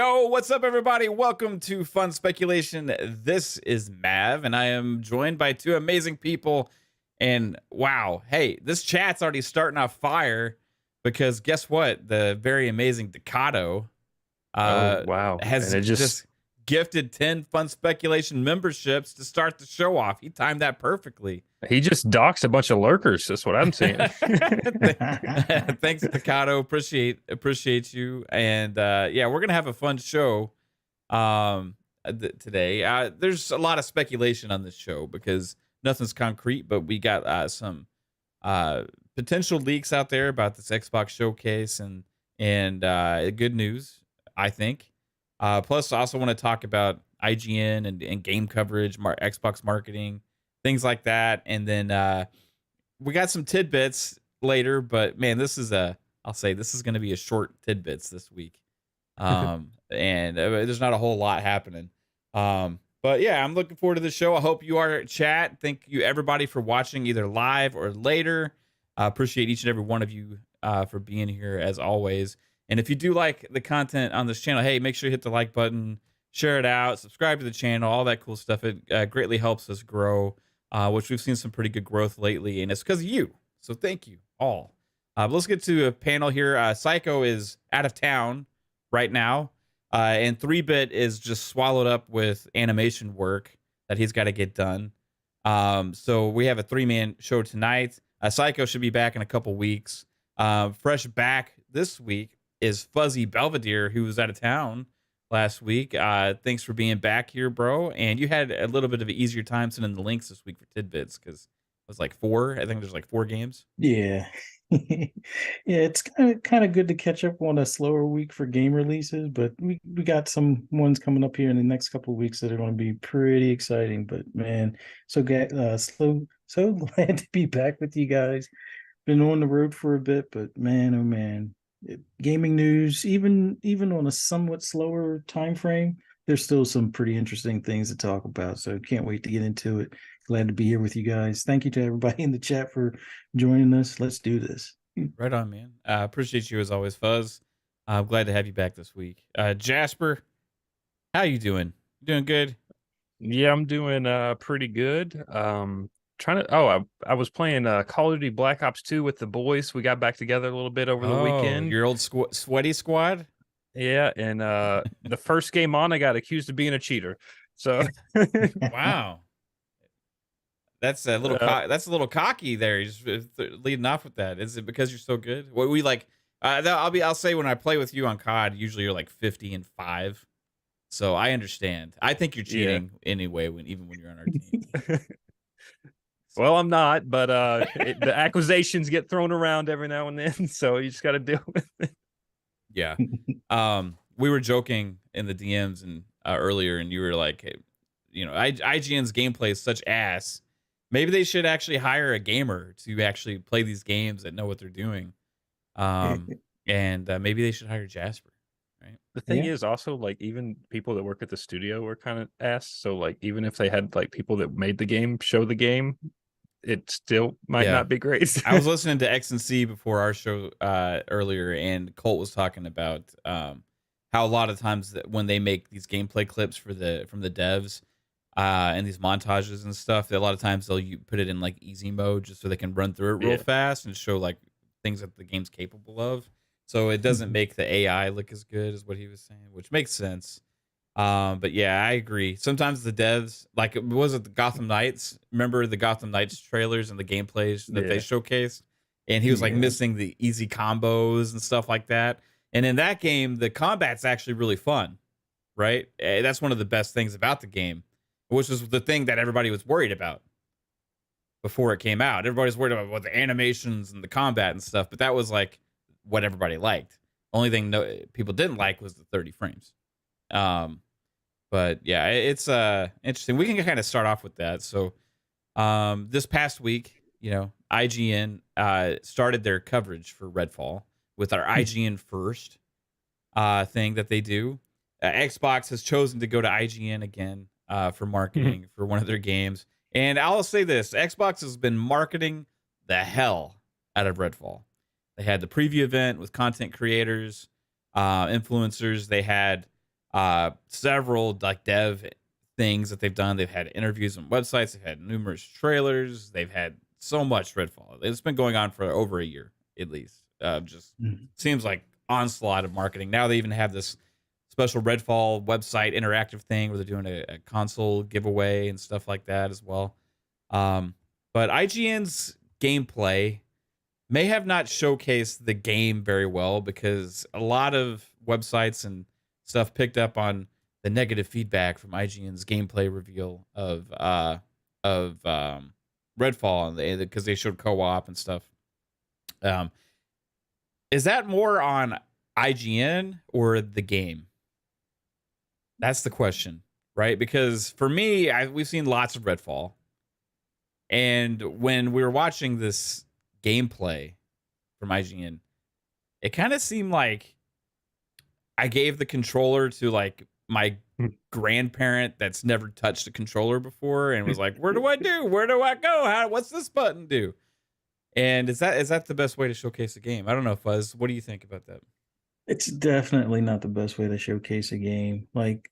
Yo, what's up, everybody? Welcome to Fun Speculation. This is Mav, and I am joined by two amazing people. And wow, hey, this chat's already starting off fire because guess what? The very amazing Decado wow. has And it just gifted 10 Fun Speculation memberships to start the show off. He timed that perfectly. he just doxed a bunch of lurkers. That's what I'm saying. Thanks, Decado. Appreciate you. And yeah, we're gonna have a fun show today. There's a lot of speculation on this show because nothing's concrete, but we got some potential leaks out there about this Xbox showcase and good news, I think. Plus, I also want to talk about IGN and game coverage, Xbox marketing, things like that. And then we got some tidbits later, but man, I'll say this is going to be a short tidbits this week. And there's not a whole lot happening. But yeah, I'm looking forward to the show. I hope you are, chat. Thank you everybody for watching either live or later. I appreciate each and every one of you for being here as always. And if you do like the content on this channel, hey, make sure you hit the like button, share it out, subscribe to the channel, all that cool stuff. It greatly helps us grow, which we've seen some pretty good growth lately, and it's because of you. So thank you all. But let's get to a panel here. Psycho is out of town right now, and 3-Bit is just swallowed up with animation work that he's got to get done. So we have a 3-man show tonight. Psycho should be back in a couple weeks. Fresh back this week is Fuzzy Belvedere, who was out of town last week. Thanks for being back here, bro. And you had a little bit of an easier time sending the links this week for tidbits because it was like 4. I think there's like 4 games. Yeah. Yeah, it's kind of good to catch up on a slower week for game releases, but we got some ones coming up here in the next couple of weeks that are going to be pretty exciting. But man, so glad to be back with you guys. Been on the road for a bit, but man, oh man, gaming news, even on a somewhat slower time frame, there's still some pretty interesting things to talk about. So can't wait to get into it. Glad to be here with you guys. Thank you to everybody in the chat for joining us. Let's do this. Right on, man. Appreciate you as always, Fuzz. I'm glad to have you back this week. Jasper, how you doing? You doing good? Yeah, I'm doing pretty good. I was playing Call of Duty Black Ops 2 with the boys. We got back together a little bit over the weekend. Your old sweaty squad? Yeah, and the first game on, I got accused of being a cheater. So wow. That's a little cocky there. You're just leading off with that. Is it because you're so good? What we like? I'll say when I play with you on COD, usually you're like 50-5. So I understand. I think you're cheating anyway, even when you're on our team. Well, I'm not, but the accusations get thrown around every now and then, so you just got to deal with it. Yeah. We were joking in the DMs and earlier, and you were like, hey, IGN's gameplay is such ass. Maybe they should actually hire a gamer to actually play these games that know what they're doing. And maybe they should hire Jasper, right? The thing is also, like, even people that work at the studio were kind of ass. So, like, even if they had, like, people that made the game show the game, it still might not be great. I was listening to X and C before our show earlier, and Colt was talking about how a lot of times when they make these gameplay clips from the devs, and these montages and stuff, that a lot of times they'll put it in like easy mode just so they can run through it real fast and show like things that the game's capable of. So it doesn't make the AI look as good as what he was saying, which makes sense. But yeah, I agree. Sometimes the devs, like, was it the Gotham Knights? Remember the Gotham Knights trailers and the gameplays that they showcased? And he was like missing the easy combos and stuff like that. And in that game, the combat's actually really fun, right? That's one of the best things about the game, which was the thing that everybody was worried about before it came out. Everybody's worried about the animations and the combat and stuff, but that was like what everybody liked. Only thing people didn't like was the 30 frames. But yeah, it's interesting. We can kind of start off with that. So this past week, IGN started their coverage for Redfall with our IGN First thing that they do. Xbox has chosen to go to IGN again for marketing for one of their games. And I'll say this, Xbox has been marketing the hell out of Redfall. They had the preview event with content creators, influencers. They had several like dev things that they've done. They've had interviews on websites. They've had numerous trailers. They've had so much Redfall. It's been going on for over a year at least. Just seems like onslaught of marketing. Now they even have this special Redfall website interactive thing where they're doing a console giveaway and stuff like that as well. But IGN's gameplay may have not showcased the game very well because a lot of websites and stuff picked up on the negative feedback from IGN's gameplay reveal of Redfall because they showed co-op and stuff. Is that more on IGN or the game? That's the question, right? Because for me, we've seen lots of Redfall. And when we were watching this gameplay from IGN, it kind of seemed like I gave the controller to like my grandparent that's never touched a controller before and was like, "Where do I do? Where do I go? What's this button do?" And is that the best way to showcase a game? I don't know, Fuzz. What do you think about that? It's definitely not the best way to showcase a game. Like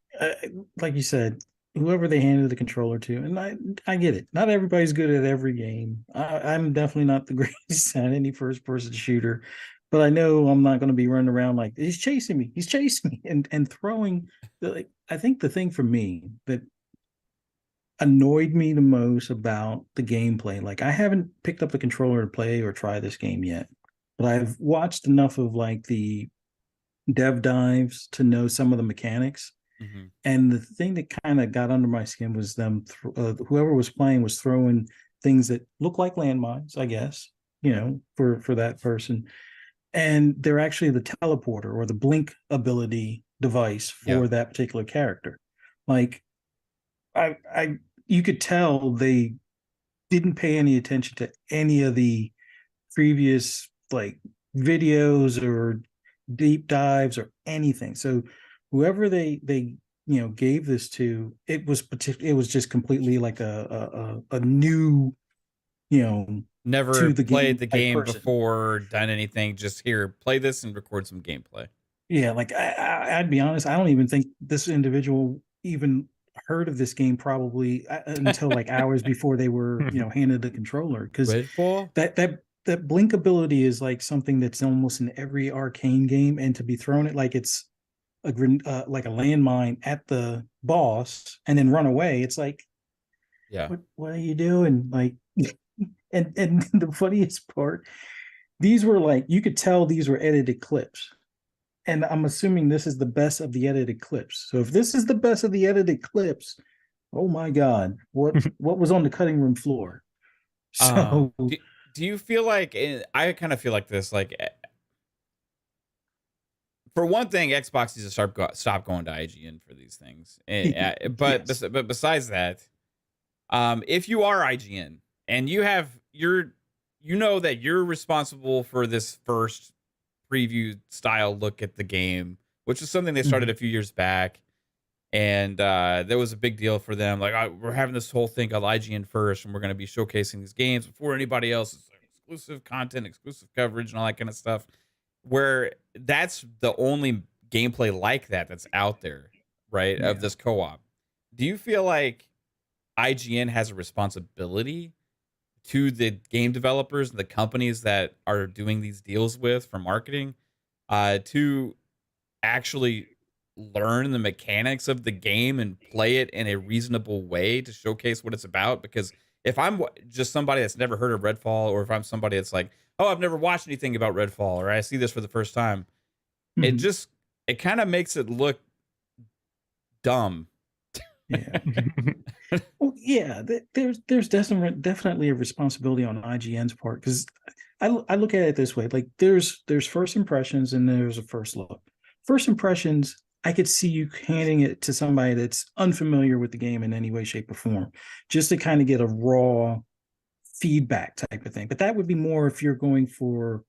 you said, whoever they handed the controller to, and I get it. Not everybody's good at every game. I'm definitely not the greatest at any first-person shooter, but I know I'm not going to be running around like he's chasing me, and throwing. Like I think the thing for me that annoyed me the most about the gameplay, like I haven't picked up the controller to play or try this game yet, but I've watched enough of like the dev dives to know some of the mechanics. And the thing that kind of got under my skin was them whoever was playing was throwing things that look like landmines, I guess, for that person, and they're actually the teleporter or the blink ability device for that particular character. Like you could tell they didn't pay any attention to any of the previous like videos or deep dives or anything. So whoever they gave this to, it was just completely like a new, never played the game before, done anything, just here, play this and record some gameplay. Yeah, like I'd be honest, I don't even think this individual even heard of this game probably until like hours before they were handed the controller, because that blink ability is like something that's almost in every arcane game, and to be thrown it like it's like a landmine at the boss and then run away, it's like, what are you doing? Like, and the funniest part, these were like, you could tell these were edited clips, and I'm assuming this is the best of the edited clips. So if this is the best of the edited clips, oh my god, what was on the cutting room floor? So do you feel like, I kind of feel like this, like, for one thing, Xbox needs to stop going to IGN for these things. But besides that, if you are IGN and you know that you're responsible for this first preview style look at the game, which is something they started a few years back, and there was a big deal for them. Like, we're having this whole thing called IGN First, and we're going to be showcasing these games before anybody else. It's like exclusive content, exclusive coverage, and all that kind of stuff. Where that's the only gameplay like that's out there, right? Of this co-op. Do you feel like IGN has a responsibility to the game developers and the companies that are doing these deals with for marketing to actually learn the mechanics of the game and play it in a reasonable way to showcase what it's about? Because if I'm just somebody that's never heard of Redfall, or if I'm somebody that's like, oh, I've never watched anything about Redfall, or I see this for the first time, it kind of makes it look dumb. Yeah. Well, yeah, there's definitely a responsibility on IGN's part, because I look at it this way: like there's first impressions and there's a first look. First impressions, I could see you handing it to somebody that's unfamiliar with the game in any way, shape, or form, just to kind of get a raw feedback type of thing. But that would be more if you're going for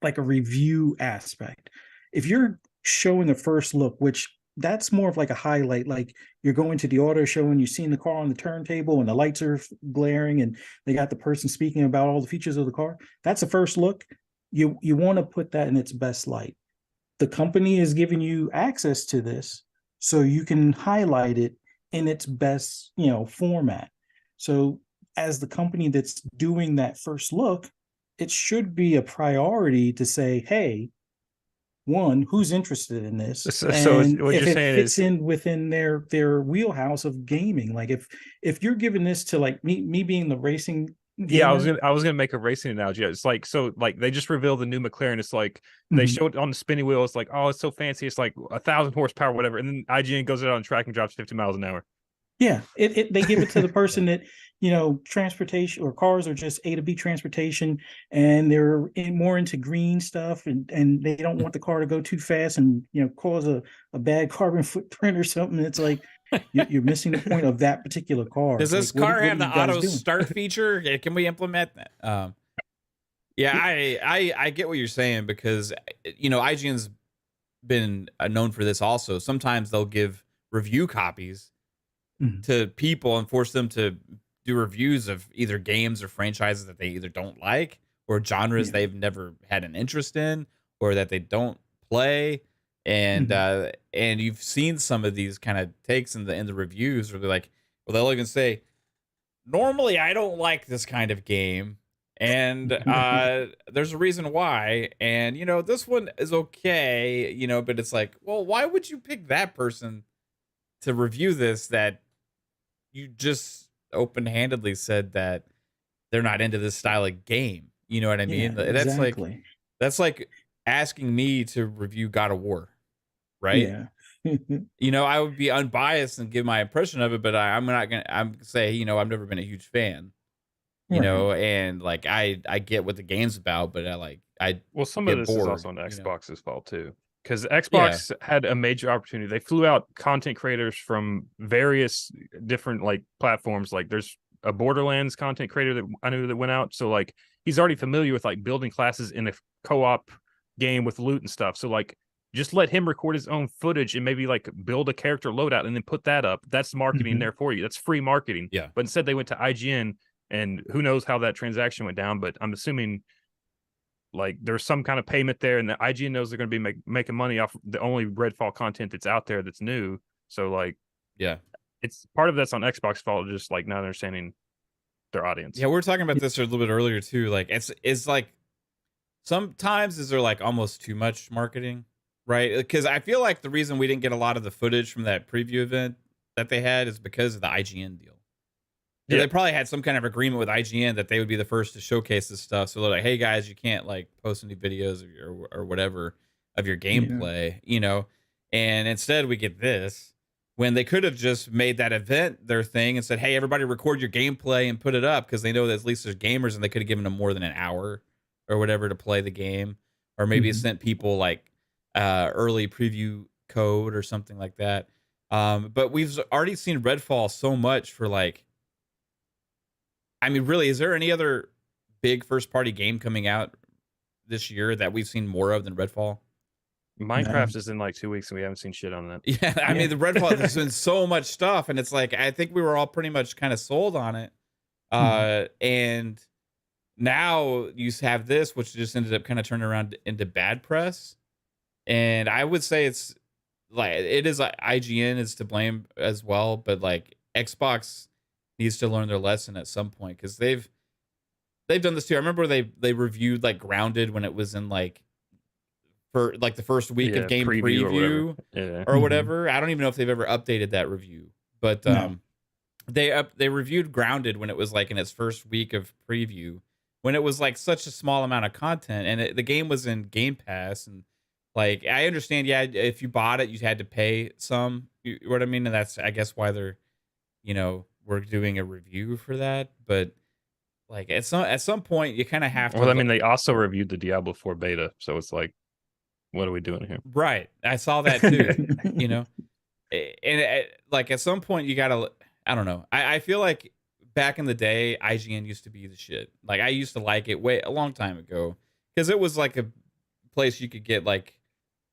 like a review aspect. If you're showing a first look, which that's more of like a highlight, like you're going to the auto show and you've seen the car on the turntable and the lights are glaring and they got the person speaking about all the features of the car. That's a first look. You want to put that in its best light. the company is giving you access to this so you can highlight it in its best, format. So as the company that's doing that first look, it should be a priority to say, hey, one, who's interested in this, So and what if you're it saying fits is, in within their wheelhouse of gaming. Like if you're giving this to like me being the racing yeah, gamer. I was gonna make a racing analogy. It's like, so like they just revealed the new McLaren. It's like they Mhm. showed it on the spinning wheel. It's like, oh, it's so fancy. It's like 1,000 horsepower, whatever. And then IGN goes out on track and drops 50 miles an hour. Yeah, they give it to the person that, transportation or cars are just A to B transportation, and they're more into green stuff, and they don't want the car to go too fast and cause a bad carbon footprint or something. It's like you're missing the point of that particular car. Does this Like, what car are have the you guys auto doing? start feature? Can we implement that? Yeah, I get what you're saying, because IGN's been known for this also. Sometimes they'll give review copies Mhm. to people and force them to do reviews of either games or franchises that they either don't like, or genres Yeah. they've never had an interest in, or that they don't play. And and you've seen some of these kind of takes in the reviews where they're like, well, they'll even say, normally I don't like this kind of game, and there's a reason why, and this one is okay, but it's like, well, why would you pick that person to review this, that you just open-handedly said that they're not into this style of game? You know what I mean? Yeah, exactly. That's like asking me to review God of War, right? Yeah. I would be unbiased and give my impression of it, but I'm not gonna. I'm say, I've never been a huge fan, Right. and like I get what the game's about, but I Well, some of get this is bored, also on Xbox's fault too, because Yeah. Xbox had a major opportunity. They flew out content creators from various different like platforms. Like there's a Borderlands content creator that I knew that went out. So like he's already familiar with like building classes in a co-op game with loot and stuff. So like just let him record his own footage and maybe like build a character loadout and then put that up. That's marketing there for you. That's free marketing. Yeah. But instead they went to IGN, and who knows how that transaction went down, but I'm assuming like there's some kind of payment there, and the IGN knows they're going to be making money off the only Redfall content that's out there that's new. So like, Yeah. it's part of that's on Xbox fault, just like not understanding their audience. Yeah, we were talking about this a little bit earlier too. Like it's like sometimes is there like almost too much marketing, right? Because I feel like the reason we didn't get a lot of the footage from that preview event that they had is because of the IGN deal. Yeah, they probably had some kind of agreement with IGN that they would be the first to showcase this stuff. So they're like, hey guys, you can't like post any videos of your or whatever of your gameplay, And instead we get this, when they could have just made that event their thing and said, hey, everybody record your gameplay and put it up, because they know that at least there's gamers, and they could have given them more than an hour or whatever to play the game, or maybe sent people like early preview code or something like that. But we've already seen Redfall so much for like, I mean, really, is there any other big first-party game coming out this year that we've seen more of than Redfall? Minecraft is in like 2 weeks, and we haven't seen shit on that. Yeah, I mean, the Redfall, there's been so much stuff, and it's like, I think we were all pretty much kind of sold on it. And now you have this, which just ended up kind of turning around into bad press. And I would say it's like, it is IGN is to blame as well, but like Xbox needs to learn their lesson at some point, because they've done this too. I remember they reviewed like Grounded when it was in like for like the first week of game preview or whatever. I don't even know if they've ever updated that review, but they reviewed Grounded when it was like in its first week of preview, when it was like such a small amount of content, and the game was in Game Pass, and like I understand, yeah, if you bought it, you had to pay some. You know what I mean? And that's, I guess, why they're, we're doing a review for that. But like at some point, you kind of have to. Well, I mean, they also reviewed the Diablo 4 beta, so it's like, what are we doing here? Right. I saw that too. And like at some point, you gotta. I don't know. I feel like back in the day, IGN used to be the shit. Like I used to like it a long time ago, because it was like a place you could get like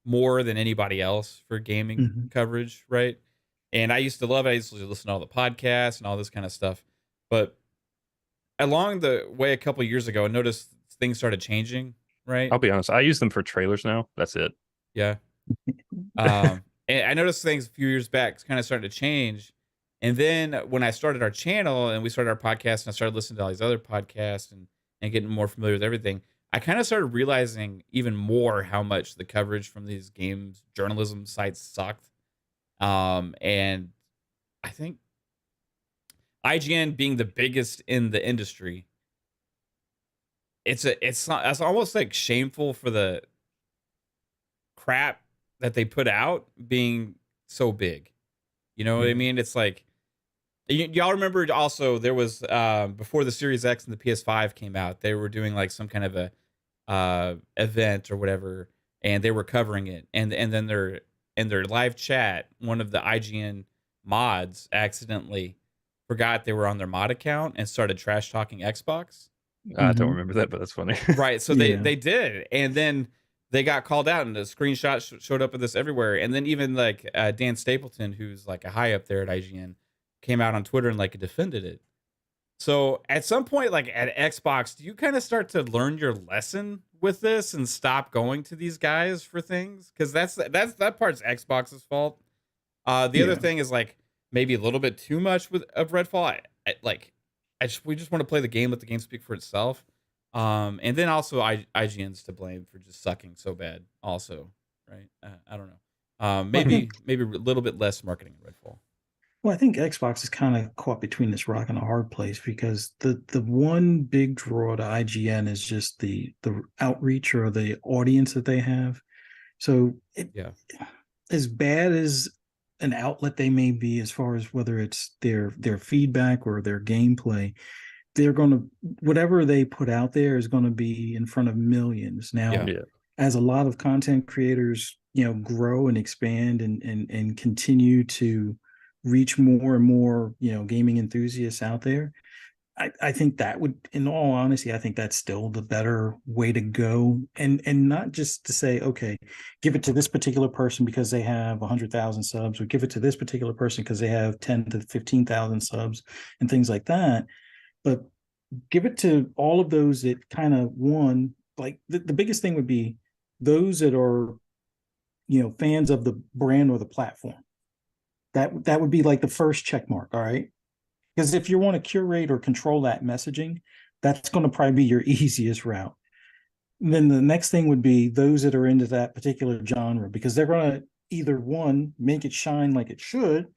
more than anybody else for gaming coverage, right? And I used to love it. I used to listen to all the podcasts and all this kind of stuff. But along the way, a couple of years ago, I noticed things started changing, right? I'll be honest, I use them for trailers now. That's it. Yeah. And I noticed things a few years back kind of started to change. And then when I started our channel and we started our podcast and I started listening to all these other podcasts and getting more familiar with everything, I kind of started realizing even more how much the coverage from these games journalism sites sucked. And I think IGN being the biggest in the industry, it's almost like shameful for the crap that they put out being so big. You know what I mean? It's like y'all remember also there was before the Series X and the PS5 came out, they were doing like some kind of a event or whatever, and they were covering it, and then in their live chat, one of the IGN mods accidentally forgot they were on their mod account and started trash talking Xbox. I don't remember that, but that's funny. Right. So they did. And then they got called out and the screenshot showed up with this everywhere. And then even like Dan Stapleton, who's like a high up there at IGN, came out on Twitter and like defended it. So at some point, like at Xbox, do you kind of start to learn your lesson with this and stop going to these guys for things? Because that part's Xbox's fault. The other thing is like maybe a little bit too much of Redfall. We just want to play the game, let the game speak for itself. And then also IGN's to blame for just sucking so bad also, right? I don't know. Maybe a little bit less marketing in Redfall. Well, I think Xbox is kind of caught between this rock and a hard place because the one big draw to IGN is just the outreach or the audience that they have. So as bad as an outlet they may be as far as whether it's their feedback or their gameplay, they're going to, whatever they put out there is going to be in front of millions. Now, as a lot of content creators, grow and expand and continue to reach more and more, gaming enthusiasts out there, I think that would, in all honesty, I think that's still the better way to go. And not just to say, okay, give it to this particular person because they have 100,000 subs, or give it to this particular person because they have 10 to 15,000 subs and things like that. But give it to all of those that kind of like the biggest thing would be those that are, fans of the brand or the platform. That would be like the first check mark. All right. Because if you want to curate or control that messaging, that's going to probably be your easiest route. And then the next thing would be those that are into that particular genre, because they're going to either one, make it shine like it should,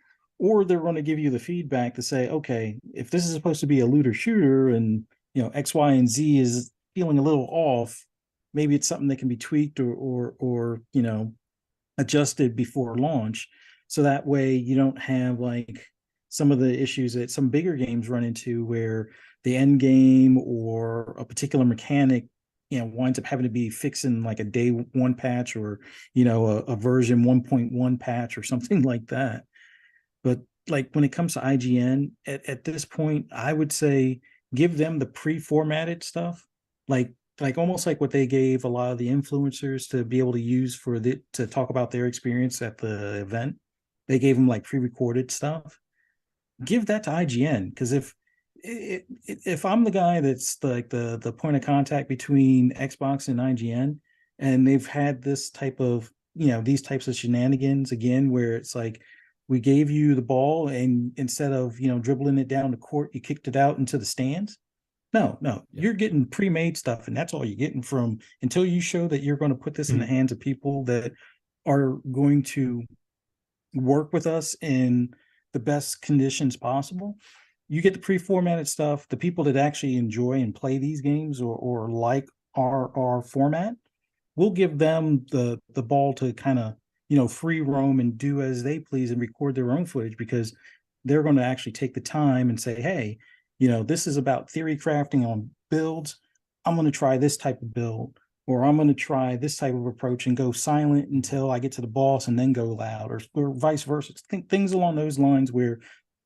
or they're going to give you the feedback to say, okay, if this is supposed to be a looter shooter and, X, Y, and Z is feeling a little off, maybe it's something that can be tweaked or adjusted before launch. So that way you don't have like some of the issues that some bigger games run into where the end game or a particular mechanic, winds up having to be fixing like a day one patch or, a version 1.1 patch or something like that. But like when it comes to IGN at this point, I would say give them the pre-formatted stuff, like almost like what they gave a lot of the influencers to be able to use to talk about their experience at the event. They gave them like pre-recorded stuff. Give that to IGN, because if I'm the guy that's like the point of contact between Xbox and IGN, and they've had this type of these types of shenanigans again, where it's like we gave you the ball and instead of dribbling it down the court, you kicked it out into the stands. No, you're getting pre-made stuff, and that's all you're getting from until you show that you're going to put this in the hands of people that are going to work with us in the best conditions possible. You get the pre-formatted stuff. The people that actually enjoy and play these games or like our format, we'll give them the ball to kind of free roam and do as they please and record their own footage, because they're going to actually take the time and say, hey, this is about theory crafting on builds. I'm going to try this type of build, or I'm going to try this type of approach and go silent until I get to the boss and then go loud, or vice versa. Things along those lines where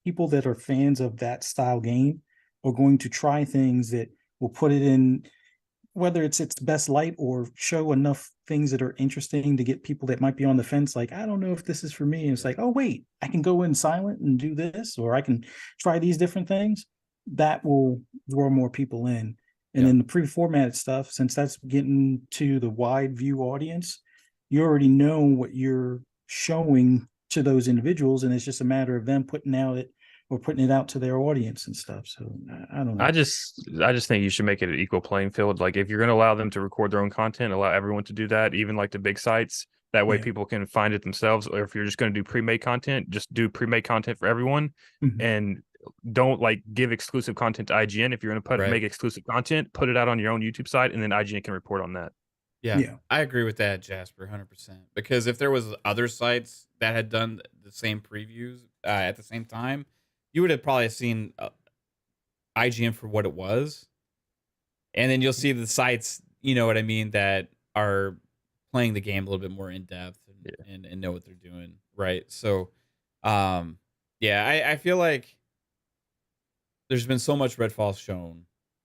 people that are fans of that style game are going to try things that will put it in, whether it's its best light or show enough things that are interesting to get people that might be on the fence, like, I don't know if this is for me. And it's like, oh, wait, I can go in silent and do this, or I can try these different things. That will draw more people in. And then the pre-formatted stuff, since that's getting to the wide view audience, you already know what you're showing to those individuals, and it's just a matter of them putting it out to their audience and stuff. So I don't know. I just think you should make it an equal playing field. Like if you're going to allow them to record their own content, allow everyone to do that, even like the big sites. That way people can find it themselves. Or if you're just going to do pre-made content, just do pre-made content for everyone, and don't like give exclusive content to IGN. If you're going to make exclusive content, put it out on your own YouTube site, and then IGN can report on that. Yeah, I agree with that, Jasper, 100%. Because if there was other sites that had done the same previews at the same time, you would have probably seen IGN for what it was, and then you'll see the sites, you know what I mean, that are playing the game a little bit more in depth and know what they're doing, right? So, I feel like there's been so much Redfall shown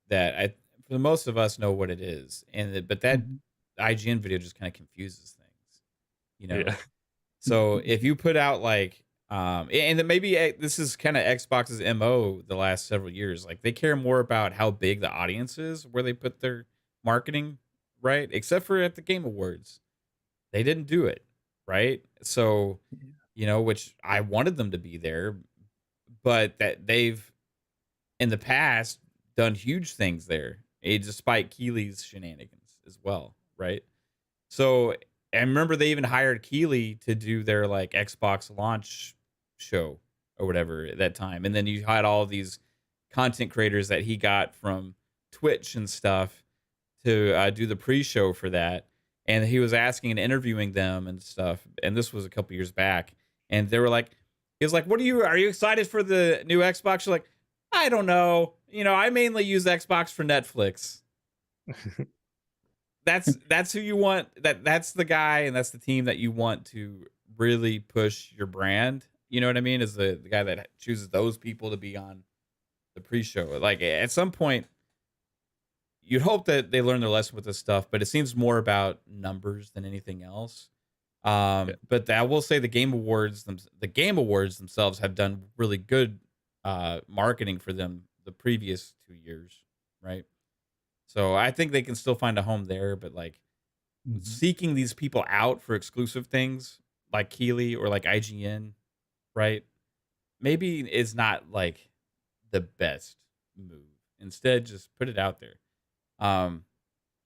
that for most of us know what it is, but that IGN video just kind of confuses things, you know. Yeah. So if you put out like, and then maybe this is kind of Xbox's MO the last several years, like they care more about how big the audience is, where they put their marketing, right? Except for at the Game Awards, they didn't do it, right? So, you know, which I wanted them to be there, but that they've in the past done huge things there, despite Keighley's shenanigans as well, right? So I remember they even hired Keighley to do their like Xbox launch show or whatever at that time, and then you had all these content creators that he got from Twitch and stuff to do the pre-show for that, and he was asking and interviewing them and stuff, and this was a couple years back, and they were like, he was like, are you excited for the new Xbox? You're like, I don't know. You know, I mainly use Xbox for Netflix. That's who you want. That's the guy and that's the team that you want to really push your brand. You know what I mean? Is the guy that chooses those people to be on the pre-show. Like at some point, you'd hope that they learn their lesson with this stuff, but it seems more about numbers than anything else. But I will say the Game Awards themselves have done really good marketing for them the previous 2 years, right? So I think they can still find a home there, but like seeking these people out for exclusive things like Keighley or like IGN, right? Maybe is not like the best move. Instead, just put it out there.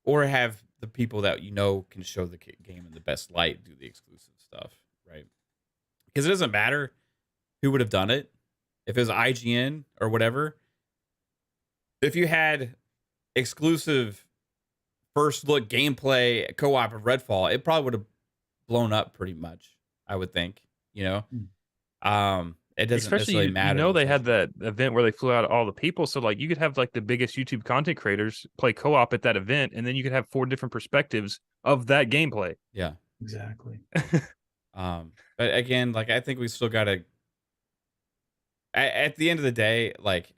Or have the people that you know can show the game in the best light do the exclusive stuff, right? Because it doesn't matter who would have done it. If it was IGN or whatever, if you had exclusive first look gameplay co-op of Redfall, it probably would have blown up pretty much, I would think, you know. It doesn't necessarily matter. You know, they had that event where they flew out all the people, so like you could have like the biggest YouTube content creators play co-op at that event, and then you could have 4 different perspectives of that gameplay. Yeah, exactly. But again, like I think we still gotta at the end of the day, like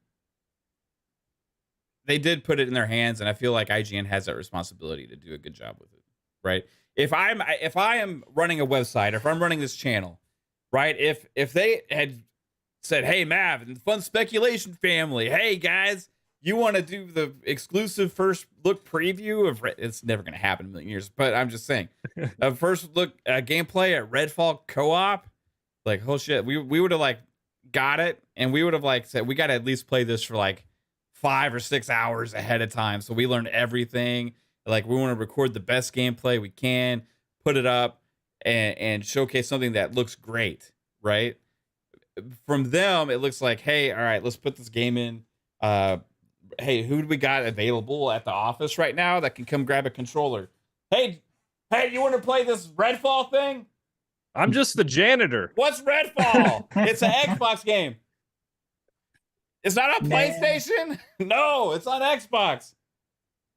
they did put it in their hands, and I feel like IGN has that responsibility to do a good job with it, right? If I am running a website, or if I'm running this channel, right? If they had said, "Hey, Mav and the Fun Speculation family, hey guys, you want to do the exclusive first look preview of it's never going to happen in a million years, but I'm just saying, a first look gameplay at Redfall co-op, like, oh shit, we would have like got it, and we would have like said we got to at least play this for like 5 or 6 hours ahead of time, so we learned everything. Like we want to record the best gameplay we can, put it up, and showcase something that looks great, right? From them, it looks like, hey, all right, let's put this game in. Hey, who do we got available at the office right now that can come grab a controller? Hey, you want to play this Redfall thing? I'm just the janitor. What's Redfall? It's an Xbox game. It's not on PlayStation? No, it's on Xbox.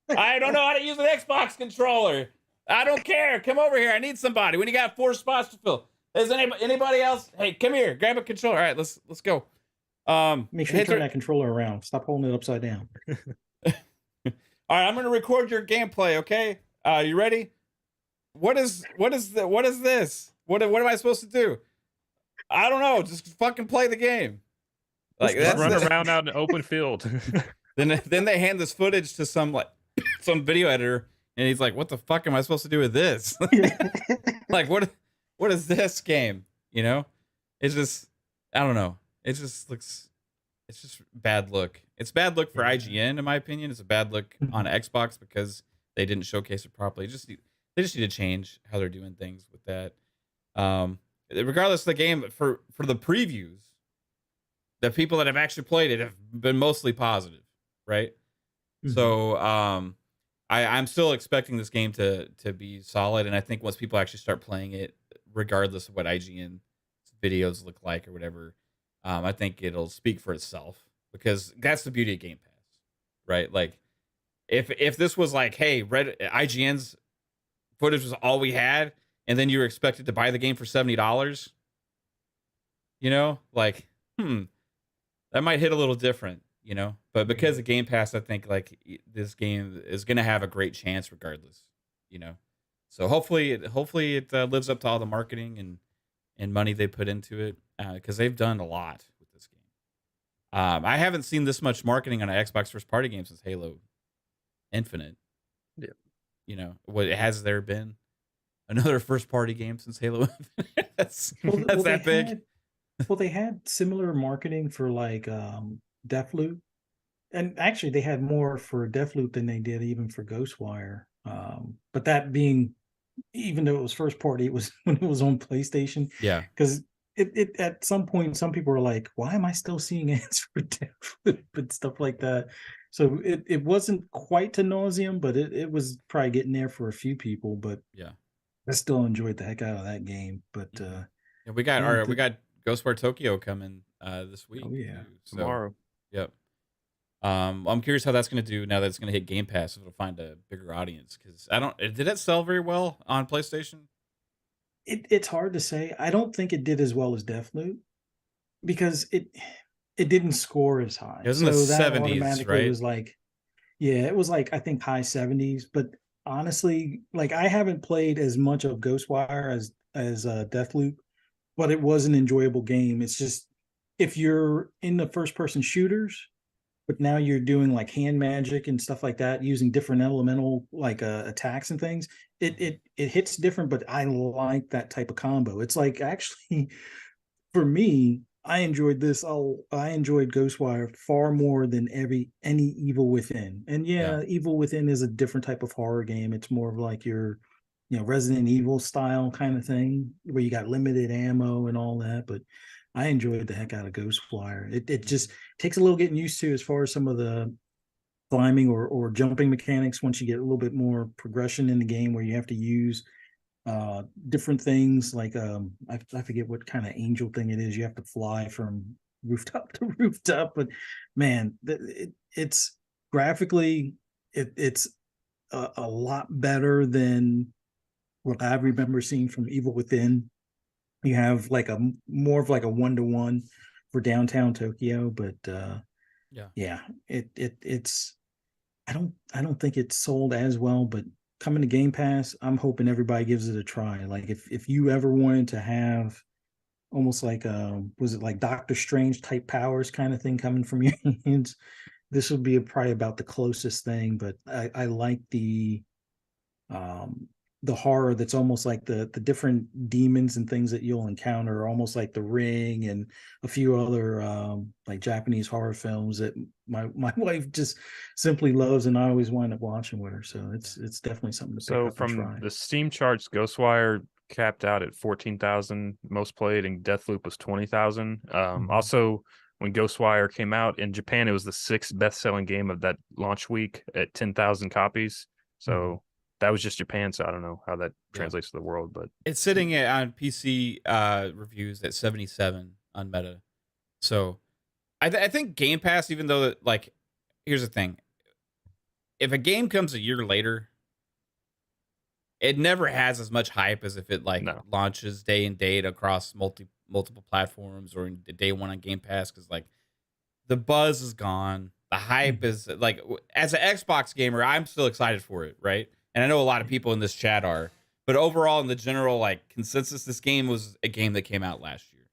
I don't know how to use an Xbox controller. I don't care. Come over here. I need somebody. When you got 4 spots to fill. Is anybody else? Hey, come here. Grab a controller. All right, let's go. Make sure you turn that controller around. Stop holding it upside down. All right, I'm gonna record your gameplay. Okay, you ready? What is this? What am I supposed to do? I don't know. Just fucking play the game. Like that's run around out in an open field. Then they hand this footage to some video editor. And he's like, what the fuck am I supposed to do with this? Like, what is this game? You know, it's just, I don't know. It just looks, it's just bad look. It's bad look for IGN, in my opinion. It's a bad look on Xbox because they didn't showcase it properly. They just need to change how they're doing things with that. Regardless of the game, for the previews, the people that have actually played it have been mostly positive, right? So I'm still expecting this game to be solid, and I think once people actually start playing it, regardless of what IGN videos look like or whatever, I think it'll speak for itself, because that's the beauty of Game Pass, right? Like, if this was like, hey, IGN's footage was all we had, and then you were expected to buy the game for $70, you know, like, that might hit a little different, you know. But because of Game Pass, I think like this game is gonna have a great chance regardless, you know. So hopefully it lives up to all the marketing and money they put into it, because they've done a lot with this game. I haven't seen this much marketing on an Xbox first party game since Halo Infinite. Yeah. You know, has there been another first party game since Halo Infinite? that's that big. Well, they had similar marketing for like Deathloop, and actually they had more for Deathloop than they did even for Ghostwire. But that being, even though it was first party, it was when it was on PlayStation. Yeah, because it at some point some people were like, why am I still seeing ads for Deathloop and stuff like that? So it wasn't quite to nauseum, but it was probably getting there for a few people. But yeah, I still enjoyed the heck out of that game. But yeah, we got Ghostwire Tokyo coming this week. Oh yeah, so, tomorrow. Yep. I'm curious how that's going to do now that it's going to hit Game Pass. If it'll find a bigger audience, because did it sell very well on PlayStation? It's hard to say. I don't think it did as well as Deathloop, because it didn't score as high. It was in the 70s, right? It was like, yeah, it was like, I think high 70s. But honestly, like, I haven't played as much of Ghostwire as Deathloop, but it was an enjoyable game. It's just, if you're in the first person shooters, but now you're doing like hand magic and stuff like that, using different elemental like attacks and things, it hits different. But I like that type of combo. It's like, actually, for me, I enjoyed this. I enjoyed Ghostwire far more than any Evil Within. And yeah, Evil Within is a different type of horror game. It's more of like your, Resident Evil style kind of thing, where you got limited ammo and all that. But I enjoyed the heck out of Ghostwire. It just takes a little getting used to, as far as some of the climbing or jumping mechanics, once you get a little bit more progression in the game, where you have to use different things like I forget what kind of angel thing it is. You have to fly from rooftop to rooftop. But man, it's graphically it's a lot better than what I remember seeing from Evil Within. You have like a more of like a 1-to-1 for downtown Tokyo, but it's I don't think it's sold as well. But coming to Game Pass, I'm hoping everybody gives it a try. Like, if you ever wanted to have almost like was it like Doctor Strange type powers kind of thing coming from your hands, this would be probably about the closest thing. But I like the horror that's almost like the different demons and things that you'll encounter, almost like The Ring and a few other like Japanese horror films that my wife just simply loves, and I always wind up watching with her. So it's definitely something to pick up and try. From the Steam charts, Ghostwire capped out at 14,000 most played, and Deathloop was 20,000. Also, when Ghostwire came out in Japan, it was the 6th best-selling game of that launch week at 10,000 copies. So that was just Japan, so I don't know how that translates to the world. But it's sitting on PC reviews at 77 on Meta. So I think Game Pass, even though, like, here's the thing. If a game comes a year later, it never has as much hype as if it launches day and date across multiple platforms, or in day one on Game Pass, because like the buzz is gone. The hype is like, as an Xbox gamer, I'm still excited for it, right? And I know a lot of people in this chat are, but overall, in the general like consensus, this game was a game that came out last year.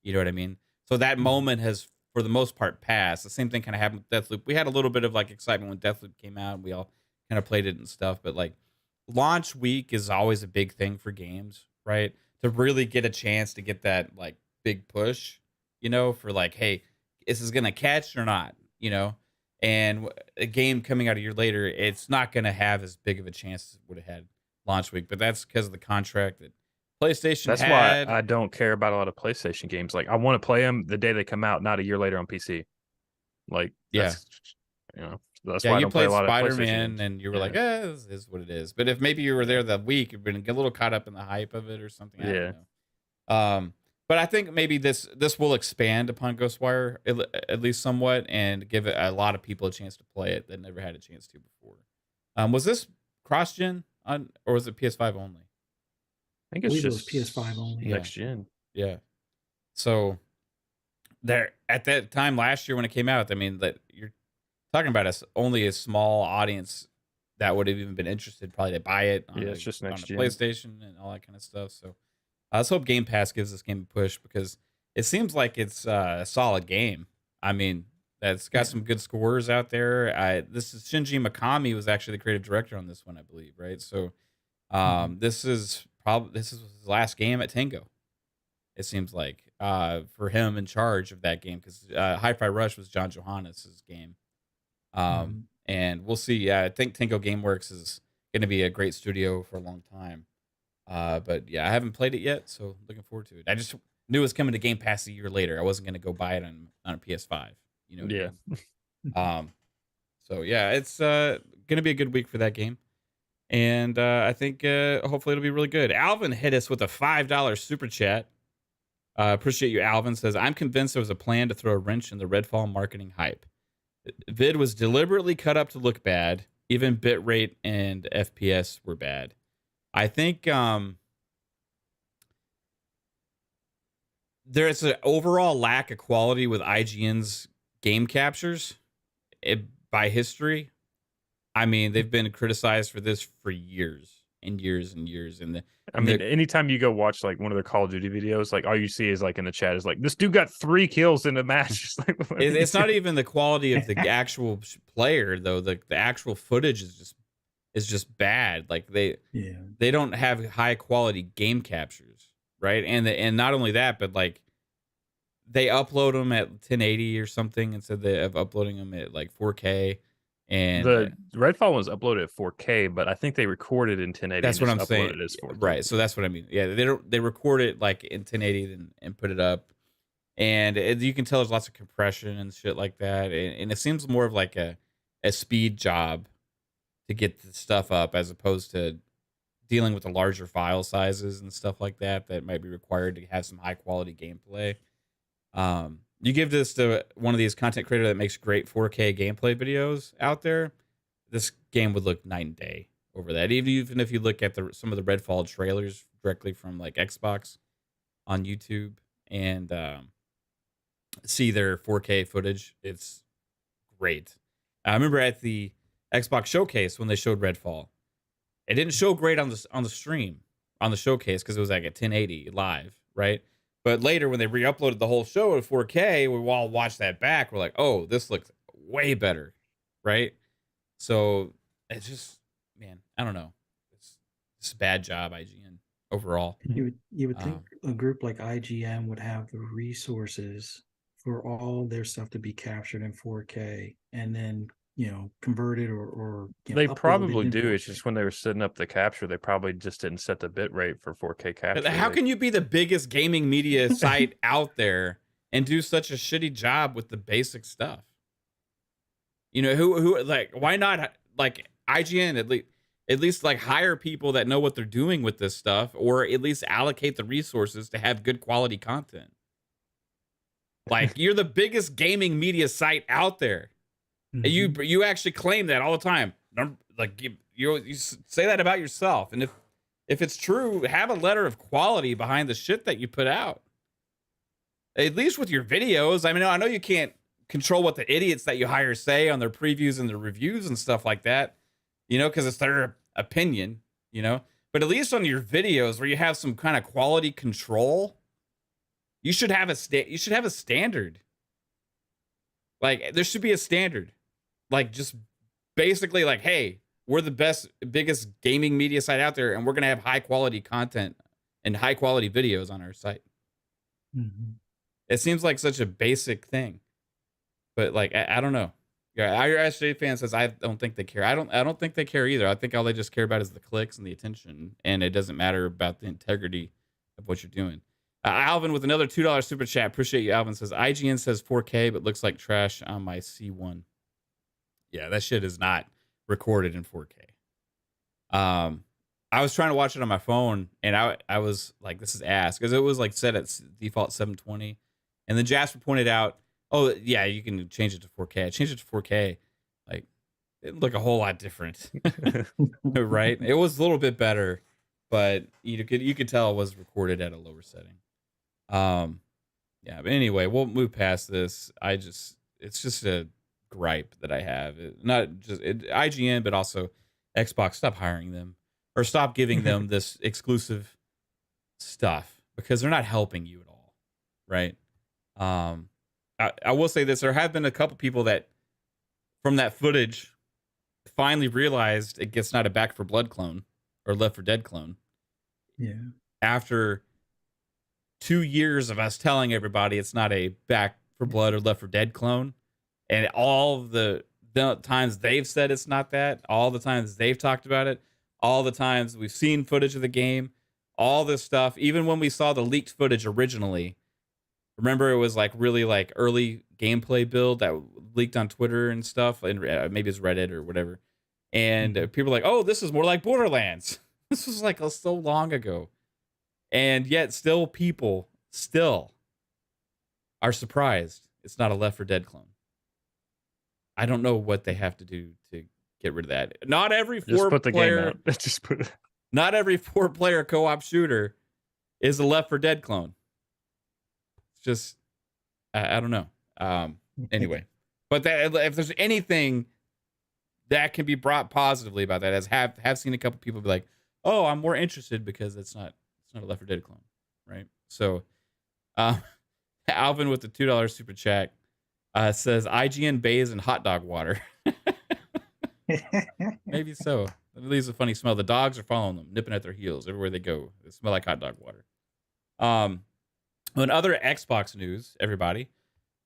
You know what I mean? So that moment has, for the most part, passed. The same thing kind of happened with Deathloop. We had a little bit of like excitement when Deathloop came out, and we all kind of played it and stuff. But like launch week is always a big thing for games, right? To really get a chance to get that like big push, for like, hey, is this gonna catch or not, And a game coming out a year later, it's not gonna have as big of a chance as it would have had launch week. But that's because of the contract that PlayStation That's had. why I don't care about a lot of PlayStation games. Like I want to play them the day they come out, not a year later on PC. Like that's, that's why I you don't play played a lot of PlayStation Spider-Man games. and you were like, this is what it is. But if maybe you were there that week, you've been a little caught up in the hype of it or something. I don't know. But I think maybe this will expand upon Ghostwire at least somewhat and give a lot of people a chance to play it that never had a chance to before. Was this cross-gen or was it PS5 only? I think it's just PS5 only. Next gen. Yeah. So there at that time last year when it came out, I mean that you're talking about only a small audience that would have even been interested probably to buy it on it's just next gen. PlayStation and all that kind of stuff. So let's hope Game Pass gives this game a push because it seems like it's a solid game. I mean, that's got some good scores out there. This is Shinji Mikami was actually the creative director on this one, I believe, right? So this is his last game at Tango. It seems like for him in charge of that game because Hi-Fi Rush was John Johannes' game. And we'll see. I think Tango Gameworks is going to be a great studio for a long time. But yeah, I haven't played it yet, so looking forward to it. I just knew it was coming to Game Pass a year later. I wasn't going to go buy it on a PS5. Yeah. So yeah, it's going to be a good week for that game. And I think hopefully it'll be really good. Alvin hit us with a $5 super chat. Appreciate you, Alvin. Says, I'm convinced there was a plan to throw a wrench in the Redfall marketing hype. Vid was deliberately cut up to look bad. Even bitrate and FPS were bad. I think there's an overall lack of quality with IGN's game captures by history. I mean, they've been criticized for this for years and years and years. And anytime you go watch like one of their Call of Duty videos, like all you see is like in the chat is like this dude got 3 kills in a match. Just like it's not even the quality of the actual player though. The actual footage is just bad. Like they don't have high quality game captures, right? And not only that, but like they upload them at 1080 or something instead of uploading them at like 4K. And the Redfall was uploaded at 4K, but I think they recorded in 1080. That's what I'm saying. As 4K. Right. So that's what I mean. Yeah, they record it like in 1080 and put it up, and you can tell there's lots of compression and shit like that, and it seems more of like a speed job to get the stuff up as opposed to dealing with the larger file sizes and stuff like that might be required to have some high quality gameplay. You give this to one of these content creators that makes great 4K gameplay videos out there, this game would look night and day over that. Even if you look at some of the Redfall trailers directly from like Xbox on YouTube and see their 4K footage, it's great. I remember at the Xbox showcase when they showed Redfall, it didn't show great on the stream on the showcase because it was like at 1080 live, right? But later, when they re-uploaded the whole show at 4K, we all watched that back. We're like, oh, this looks way better, right? So it's just, man, I don't know. It's a bad job, IGN, overall. You would think a group like IGN would have the resources for all their stuff to be captured in 4K and then, converted or they probably do. 4K. It's just when they were setting up the capture, they probably just didn't set the bit rate for 4K capture. How can you be the biggest gaming media site out there and do such a shitty job with the basic stuff? Who like, why not like IGN at least like hire people that know what they're doing with this stuff, or at least allocate the resources to have good quality content. Like, you're the biggest gaming media site out there. Mm-hmm. And you actually claim that all the time. Like you say that about yourself. And if it's true, have a letter of quality behind the shit that you put out. At least with your videos. I mean, I know you can't control what the idiots that you hire say on their previews and their reviews and stuff like that, because it's their opinion, But at least on your videos where you have some kind of quality control, you should have a standard. Like, there should be a standard. Like, just basically like, hey, we're the biggest gaming media site out there, and we're gonna have high quality content and high quality videos on our site. Mhm. It seems like such a basic thing, but like I don't know. Yeah, your SJ fan says I don't think they care. I don't think they care either. I think all they just care about is the clicks and the attention, and it doesn't matter about the integrity of what you're doing. Alvin with another $2 super chat. Appreciate you, Alvin. Says IGN says 4K, but looks like trash on my C1. Yeah, that shit is not recorded in 4K. I was trying to watch it on my phone, and I was like, this is ass, because it was like set at default 720, and then Jasper pointed out, oh yeah, you can change it to 4K. I changed it to 4K, like it didn't look a whole lot different, right? It was a little bit better, but you could tell it was recorded at a lower setting. Yeah, but anyway, we'll move past this. It's just a gripe that I have. Not just IGN, but also Xbox. Stop hiring them, or stop giving them this exclusive stuff, because they're not helping you at all, right? I will say this: there have been a couple people that, from that footage, finally realized it's not a Back 4 Blood clone or Left 4 Dead clone. Yeah. After 2 years of us telling everybody it's not a Back 4 Blood or Left 4 Dead clone, and all the times they've said it's not that, all the times they've talked about it, all the times we've seen footage of the game, all this stuff, even when we saw the leaked footage originally. Remember, it was like really like early gameplay build that leaked on Twitter and stuff, and maybe it's Reddit or whatever. And people were like, oh, this is more like Borderlands. This was like so long ago. And yet still people are surprised it's not a Left 4 Dead clone. I don't know what they have to do to get rid of that. Not every four-player not every 4-player co-op shooter is a Left 4 Dead clone. It's just I don't know. Anyway, but if there's anything that can be brought positively about that, as have seen a couple people be like, "Oh, I'm more interested because it's not a Left 4 Dead clone," right? So, Alvin with the $2 super chat says IGN bathes in hot dog water. Maybe so. It leaves a funny smell. The dogs are following them, nipping at their heels everywhere they go. They smell like hot dog water. On other Xbox news, everybody,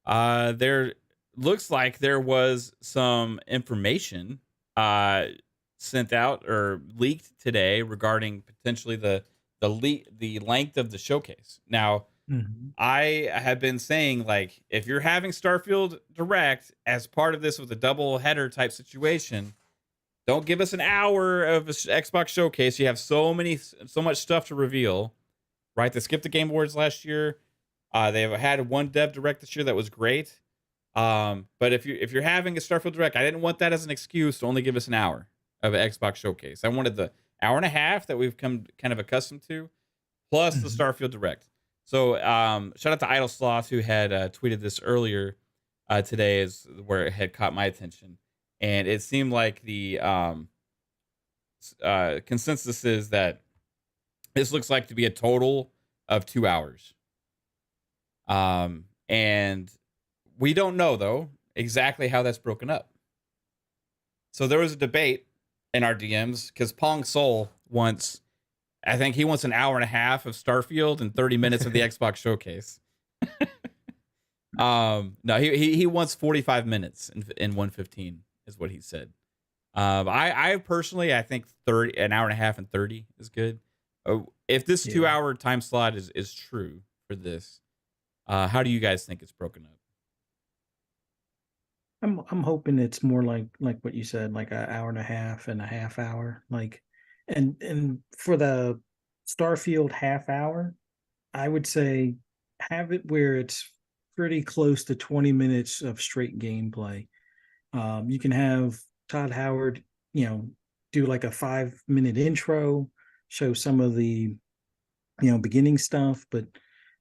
there looks like there was some information sent out or leaked today regarding potentially the length of the showcase. Now, I have been saying, like, if you're having Starfield Direct as part of this with a double header type situation, don't give us an hour of Xbox showcase. You have so much stuff to reveal, right? They skipped the Game Awards last year. They've had one dev direct this year that was great. But if you're having a Starfield Direct, I didn't want that as an excuse to only give us an hour of an Xbox showcase. I wanted the hour and a half that we've come kind of accustomed to, plus the Starfield Direct. So shout out to Idle Sloth, who had tweeted this earlier today, is where it had caught my attention. And it seemed like the consensus is that this looks like to be a total of 2 hours. And we don't know, though, exactly how that's broken up. So there was a debate in our DMs, because Pong Soul wants an hour and a half of Starfield and 30 minutes of the Xbox showcase. No, he wants 45 minutes in 115 is what he said. I personally, I think an hour and a half and 30 is good. If this 2 hour time slot is true for this, how do you guys think it's broken up? I'm hoping it's more like what you said, like an hour and a half hour. Like, and for the Starfield half hour, I would say have it where it's pretty close to 20 minutes of straight gameplay. You can have Todd Howard, do like a 5-minute intro, show some of the, beginning stuff, but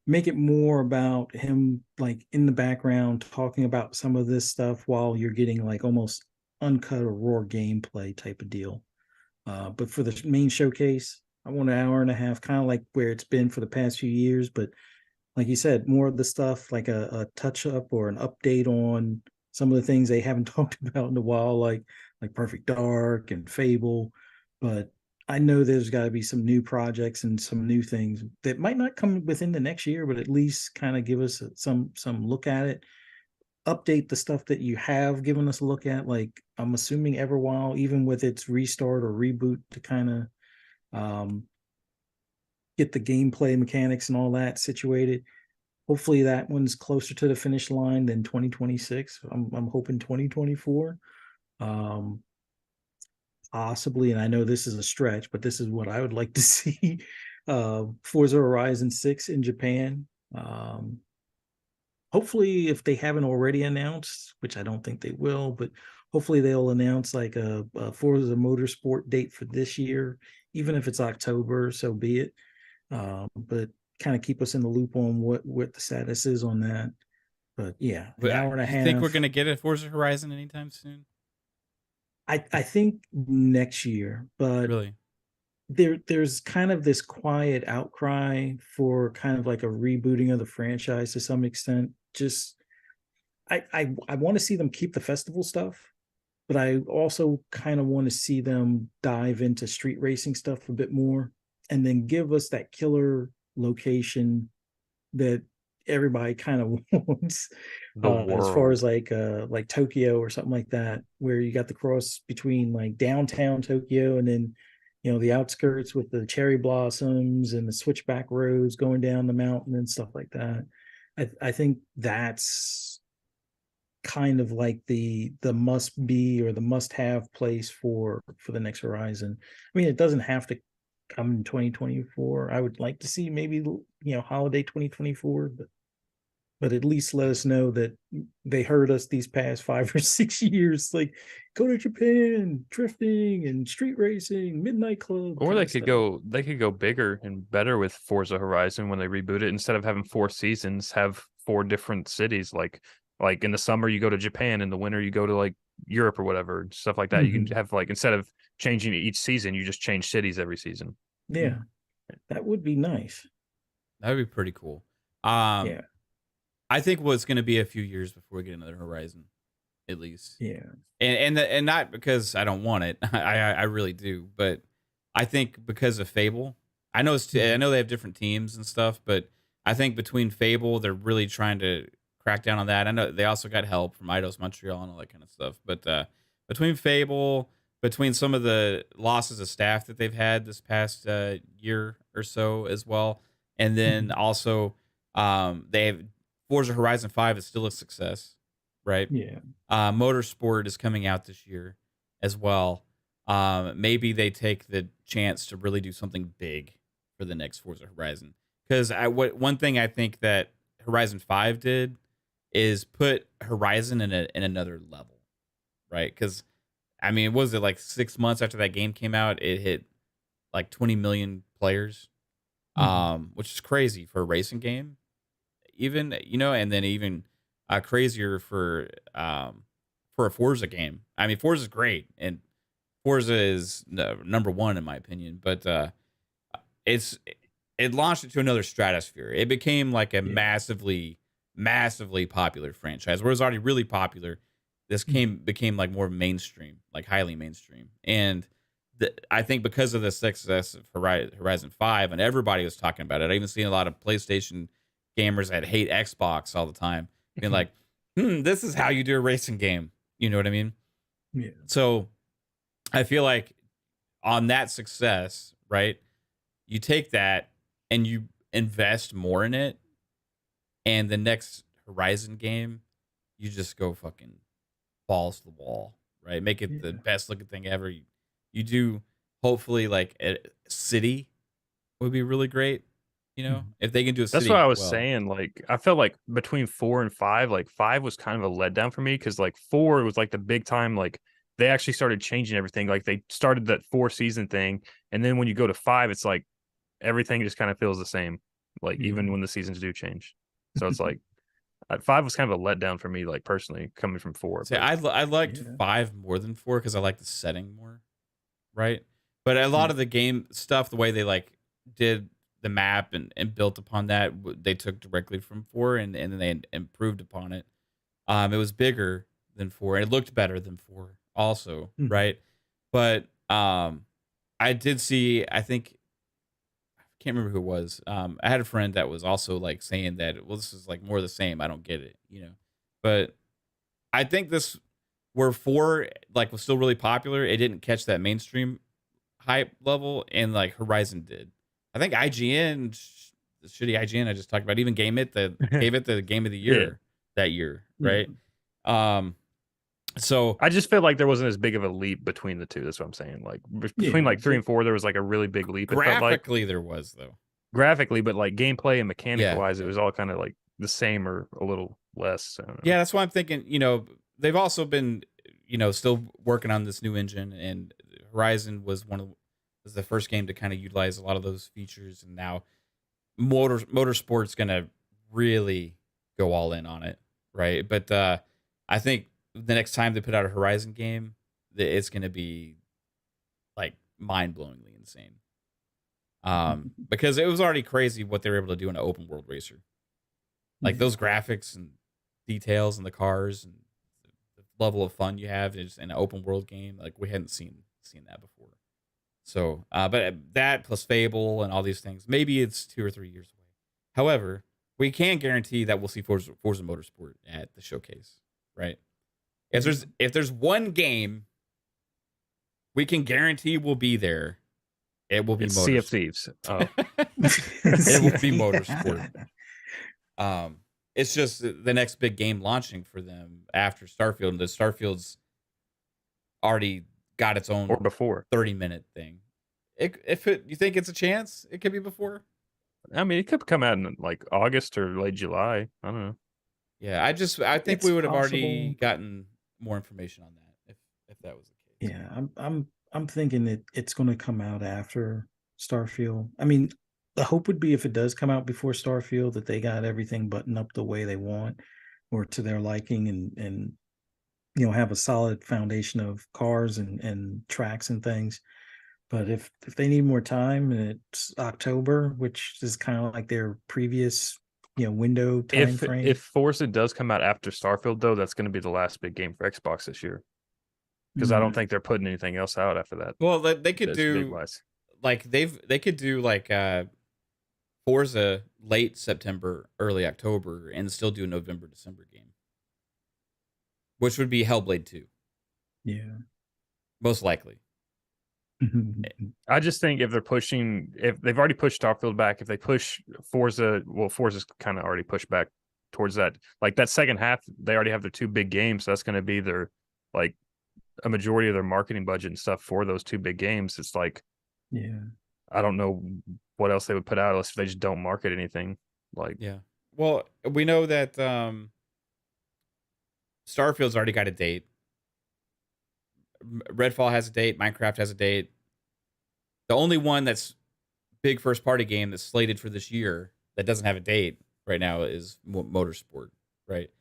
make it more about him, like in the background, talking about some of this stuff while you're getting like almost uncut or raw gameplay type of deal. But for the main showcase, I want an hour and a half, kind of like where it's been for the past few years. But like you said, more of the stuff like a touch up or an update on some of the things they haven't talked about in a while, like Perfect Dark and Fable. But I know there's got to be some new projects and some new things that might not come within the next year, but at least kind of give us some look at it. Update the stuff that you have given us a look at. Like I'm assuming Everwild, even with its restart or reboot, to kind of get the gameplay mechanics and all that situated. Hopefully that one's closer to the finish line than 2026. I'm hoping 2024. Possibly, and I know this is a stretch, but this is what I would like to see. Forza Horizon 6 in Japan. Hopefully, if they haven't already announced, which I don't think they will, but hopefully they'll announce like a Forza Motorsport date for this year, even if it's October, so be it. But kind of keep us in the loop on what the status is on that. But yeah, an hour and a half. You think we're gonna get a Forza Horizon anytime soon? I think next year, but Really? There's kind of this quiet outcry for kind of like a rebooting of the franchise to some extent. Just I want to see them keep the festival stuff, but I also kind of want to see them dive into street racing stuff a bit more, and then give us that killer location that everybody kind of wants, as far as like Tokyo or something like that, where you got the cross between like downtown Tokyo and then the outskirts with the cherry blossoms and the switchback roads going down the mountain and stuff like that. I think that's kind of like the must be or the must have place for the next Horizon. I mean, it doesn't have to come in 2024. I would like to see maybe holiday 2024, but at least let us know that they heard us these past 5 or 6 years. Like, go to Japan, drifting and street racing, Midnight Club. Or they could go bigger and better with Forza Horizon when they reboot it. Instead of having 4 seasons, have 4 different cities. Like in the summer you go to Japan, in the winter you go to like Europe or whatever, stuff like that. Mm-hmm. You can have like, instead of changing each season, you just change cities every season. Yeah, that would be nice. That would be pretty cool. Yeah. I think it's going to be a few years before we get another Horizon, at least. Yeah, and not because I don't want it. I really do, but I think because of Fable. I know I know they have different teams and stuff, but I think between Fable, they're really trying to crack down on that. I know they also got help from Eidos Montreal and all that kind of stuff, but between Fable, between some of the losses of staff that they've had this past year or so as well, and then also they have Forza Horizon 5 is still a success, right? Yeah. Motorsport is coming out this year as well. Maybe they take the chance to really do something big for the next Forza Horizon. Because one thing I think that Horizon 5 did is put Horizon in another level, right? Because I mean, was it like 6 months after that game came out, it hit like 20 million players, which is crazy for a racing game. Even and then even crazier for a Forza game. I mean, Forza is great, and Forza is number one in my opinion. But it launched into another stratosphere. It became like a massively popular franchise. Where it was already really popular, this became like more mainstream, like highly mainstream. And I think because of the success of Horizon 5, and everybody was talking about it. I even seen a lot of PlayStation gamers that hate Xbox all the time being like, this is how you do a racing game. You know what I mean? Yeah. So I feel like on that success, right, you take that and you invest more in it, and the next Horizon game, you just go fucking balls to the wall, right? Make it the best looking thing ever. You do, hopefully, like a city would be really great. If they can do a city. That's what I was saying. Like, I felt like between 4 and 5, like 5 was kind of a letdown for me, because like 4 was like the big time. Like they actually started changing everything. Like they started that 4 season thing, and then when you go to 5, it's like everything just kind of feels the same. Like even when the seasons do change, so it's like 5 was kind of a letdown for me, like personally, coming from 4. See, I liked 5 more than 4 because I like the setting more, right? But a lot of the game stuff, the way they like did the map and built upon that, they took directly from 4, and then they improved upon it. It was bigger, than 4. It looked better than 4 also, Mhm. right? But I did see, I think, I can't remember who it was. I had a friend that was also like saying that, well, this is like more of the same. I don't get it, you know. But I think this, where 4 like was still really popular, it didn't catch that mainstream hype level, and like Horizon did. I think IGN, the shitty IGN I just talked about, even gave it the game of the Yeah. year that year, right? So I just feel like there wasn't as big of a leap between the two. That's what I'm saying. Like between Yeah, like 3 and 4, there was like a really big leap. It felt like graphically there was though. graphically, but like gameplay and mechanic Yeah. wise, it was all kind of like the same or a little less. I don't know. Yeah, that's why I'm thinking, you know, they've also been, you know, still working on this new engine, and Horizon was the first game to kind of utilize a lot of those features, and now Motorsport's gonna really go all in on it, right? But I think the next time they put out a Horizon game, it's gonna be like mind-blowingly insane. Because it was already crazy what they were able to do in an open world racer. Like those graphics and details and the cars and the level of fun you have is in an open world game. Like we hadn't seen that before. So, but that plus Fable and all these things, maybe it's 2 or 3 years away. However, we can guarantee that we'll see Forza Motorsport at the showcase, right? If there's one game we can guarantee will be there, it will be It's Sea of Motorsport. Thieves. Oh, It will be Motorsport. It's just the next big game launching for them after Starfield, and the Starfield's already got its own or before. 30-minute thing. You think it's a chance, it could be before. I mean, it could come out in like August or late July. I don't know. Yeah, I think It's we would have possible. already gotten more information on that if that was the case. Yeah, I'm thinking that it's going to come out after Starfield. I mean, the hope would be if it does come out before Starfield that they got everything buttoned up the way they want or to their liking, and you know, have a solid foundation of cars and tracks and things. But if they need more time and it's October, which is kind of like their previous, you know, window time frame. If Forza does come out after Starfield, though, that's going to be the last big game for Xbox this year. Because I don't think they're putting anything else out after that. Well, they could That's do big-wise. like they could do like Forza late September, early October, and still do a November, December game, which would be Hellblade 2, Yeah. most likely. I just think if they've already pushed Starfield back, if they push Forza, well, Forza's kind of already pushed back towards that. Like that second half, they already have their 2 big games. So that's going to be their like a majority of their marketing budget and stuff for those 2 big games. It's like, Yeah. I don't know what else they would put out unless they just don't market anything. Like, Yeah. Well, we know that Starfield's already got a date. Redfall has a date. Minecraft has a date. The only one that's big first party game that's slated for this year that doesn't have a date right now is Motorsport, right?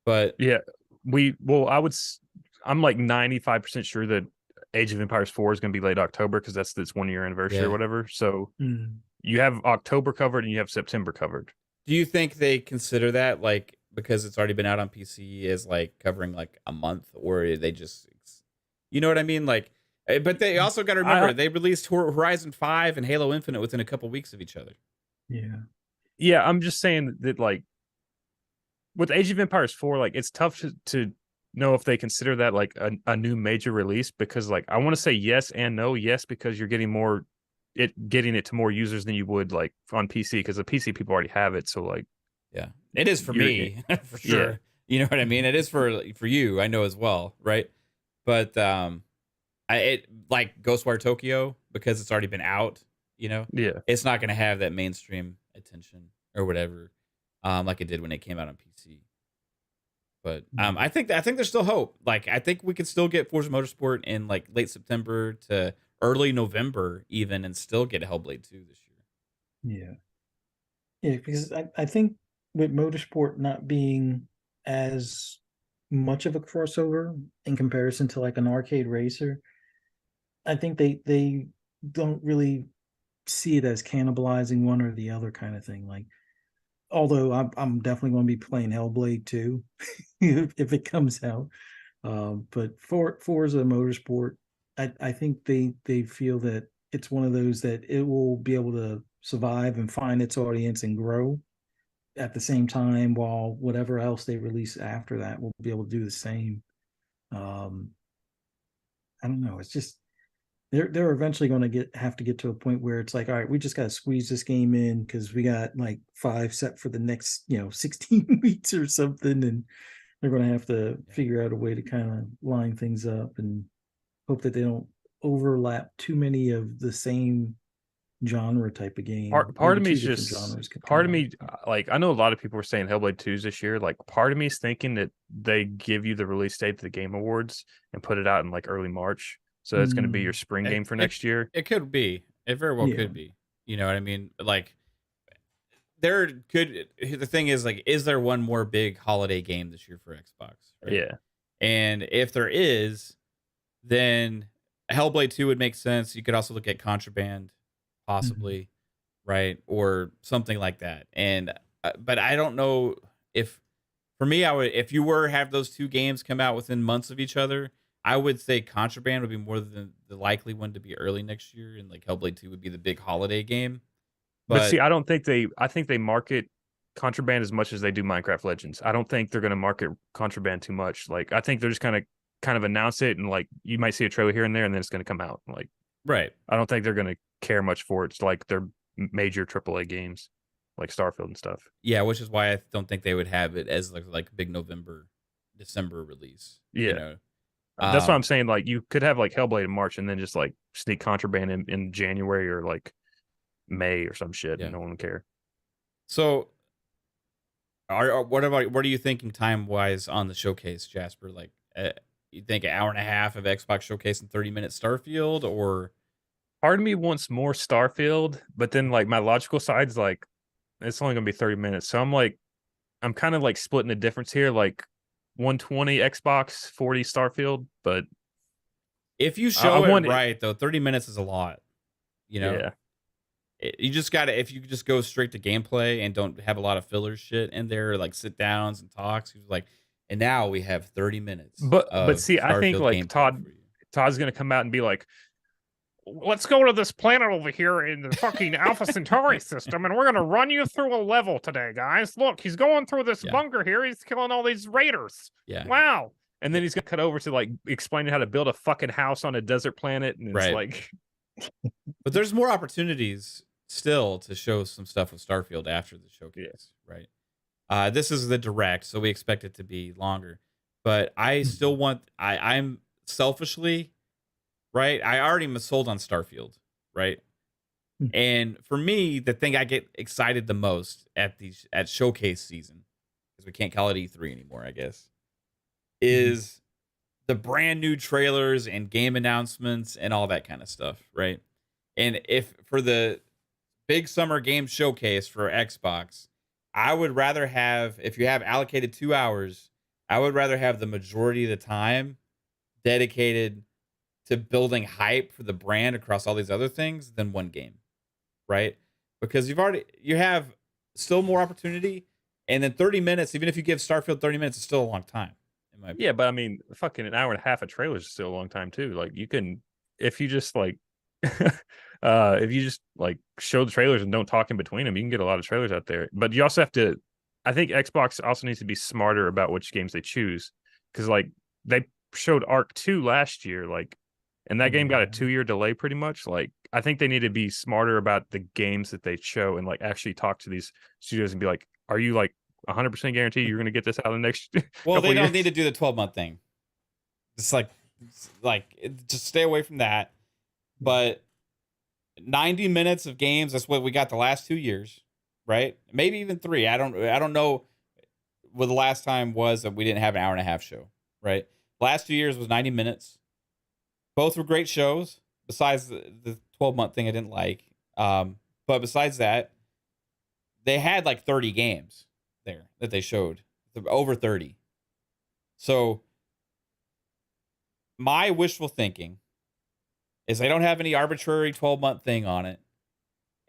But yeah, I'm like 95% sure that Age of Empires 4 is going to be late October because that's its 1-year anniversary or whatever. So you have October covered and you have September covered. Do you think they consider that like because it's already been out on PC as like covering like a month, or they just, you know what I mean? Like, but they also got to remember they released Horizon 5 and Halo Infinite within a couple weeks of each other. Yeah, I'm just saying that like with Age of Empires 4, like it's tough to know if they consider that like a new major release, because like I want to say yes and no. Yes, because you're getting it to more users than you would like on PC, because the PC people already have it. So like, yeah, it is for me for sure. Yeah. You know what I mean? It is for you, I know as well, right? But it like Ghostwire Tokyo, because it's already been out, you know. Yeah, it's not going to have that mainstream attention or whatever, like it did when it came out on PC. But I think there's still hope. Like I think we could still get Forza Motorsport in like late September to early November even, and still get Hellblade 2 this year. Yeah, because I think with Motorsport not being as much of a crossover in comparison to like an arcade racer, I think they don't really see it as cannibalizing one or the other kind of thing. Like although I'm definitely going to be playing Hellblade 2 if it comes out. But for Forza Motorsport, I think they feel that it's one of those that it will be able to survive and find its audience and grow at the same time, while whatever else they release after that will be able to do the same. I don't know. It's just they're eventually going to have to get to a point where it's like, all right, we just got to squeeze this game in because we got like 5 set for the next 16 weeks or something, and they're going to have to figure out a way to kind of line things up and hope that they don't overlap too many of the same genre type of game. Part of me is just part of me, like, I know a lot of people were saying Hellblade 2s this year. Like, part of me is thinking that they give you the release date to the Game Awards and put it out in like early March. So that's going to be your spring game for next year. It could be. It very well could be. You know what I mean? Like, the thing is, like, is there one more big holiday game this year for Xbox? Right? Yeah. And if there is, then Hellblade 2 would make sense. You could also look at Contraband, possibly, right? Or something like that. And, but I don't know if, for me, if you were have those two games come out within months of each other, I would say Contraband would be more than the likely one to be early next year, and like Hellblade 2 would be the big holiday game. But see, I think they market Contraband as much as they do Minecraft Legends. I don't think they're going to market Contraband too much. Like, I think they're just kind of announce it, and like you might see a trailer here and there, and then it's going to come out. Like, right. I don't think they're going to care much for it. It's like their major AAA games, like Starfield and stuff. Yeah, which is why I don't think they would have it as like big November, December release. Yeah. You know? That's what I'm saying. Like, you could have like Hellblade in March and then just like sneak Contraband in January or like May or some shit. Yeah. And no one would care. So, what are you thinking time wise on the showcase, Jasper? Like, you think an hour and a half of Xbox showcase and 30-minute Starfield, or? Part of me wants more Starfield, but then like my logical side's like, it's only gonna be 30 minutes. So I'm kind of like splitting the difference here. Like, 120 Xbox, 40 Starfield, but if you show it right, though, 30 minutes is a lot. You know, you just gotta, if you just go straight to gameplay and don't have a lot of filler shit in there, like sit downs and talks, like, and now we have 30 minutes. But see, I think like Todd's gonna come out and be like, let's go to this planet over here in the fucking Alpha Centauri system, and we're going to run you through a level today, guys. Look, he's going through this bunker here. He's killing all these raiders. Yeah. Wow. And then he's going to cut over to, like, explaining how to build a fucking house on a desert planet. And it's like... But there's more opportunities still to show some stuff with Starfield after the showcase, right? This is the direct, so we expect it to be longer. But I still want... I'm selfishly... right? I already am sold on Starfield, right? And for me, the thing I get excited the most at showcase season, because we can't call it E3 anymore, I guess, is the brand new trailers and game announcements and all that kind of stuff, right? And if for the big summer game showcase for Xbox, I would rather have, if you have allocated 2 hours, I would rather have the majority of the time dedicated to building hype for the brand across all these other things than one game, right? Because you have still more opportunity, and then 30 minutes, even if you give Starfield 30 minutes, is still a long time. Yeah, but I mean, fucking an hour and a half of trailers is still a long time too. Like, you can, if you just like, if you just like show the trailers and don't talk in between them, you can get a lot of trailers out there. But you also have to, I think Xbox also needs to be smarter about which games they choose, because like they showed Ark 2 last year, like, and that game got a 2-year delay pretty much. Like, I think they need to be smarter about the games that they show and like actually talk to these studios and be like, are you like 100% guarantee you're going to get this out in the next well, they don't need to do the 12-month thing. It's like just stay away from that. But 90 minutes of games, that's what we got the last 2 years, right? Maybe even 3. I don't know what the last time was that we didn't have an hour and a half show, right? Last 2 years was 90 minutes. Both were great shows, besides the 12-month thing I didn't like. But besides that, they had like 30 games there that they showed, over 30. So my wishful thinking is they don't have any arbitrary 12-month thing on it,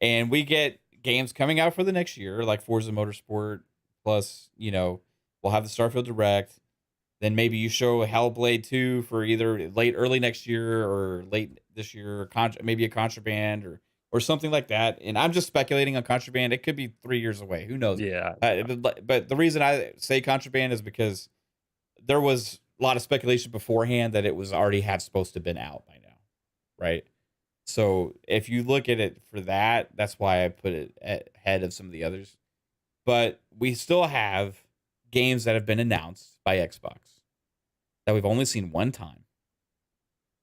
and we get games coming out for the next year, like Forza Motorsport, plus, we'll have the Starfield Direct. Then maybe you show Hellblade 2 for either early next year or late this year, or maybe a Contraband or something like that. And I'm just speculating on Contraband. It could be 3 years away. Who knows? Yeah. But the reason I say Contraband is because there was a lot of speculation beforehand that it was already supposed to have been out by now, right? So if you look at it for that, that's why I put it ahead of some of the others. But we still have games that have been announced by Xbox that we've only seen one time.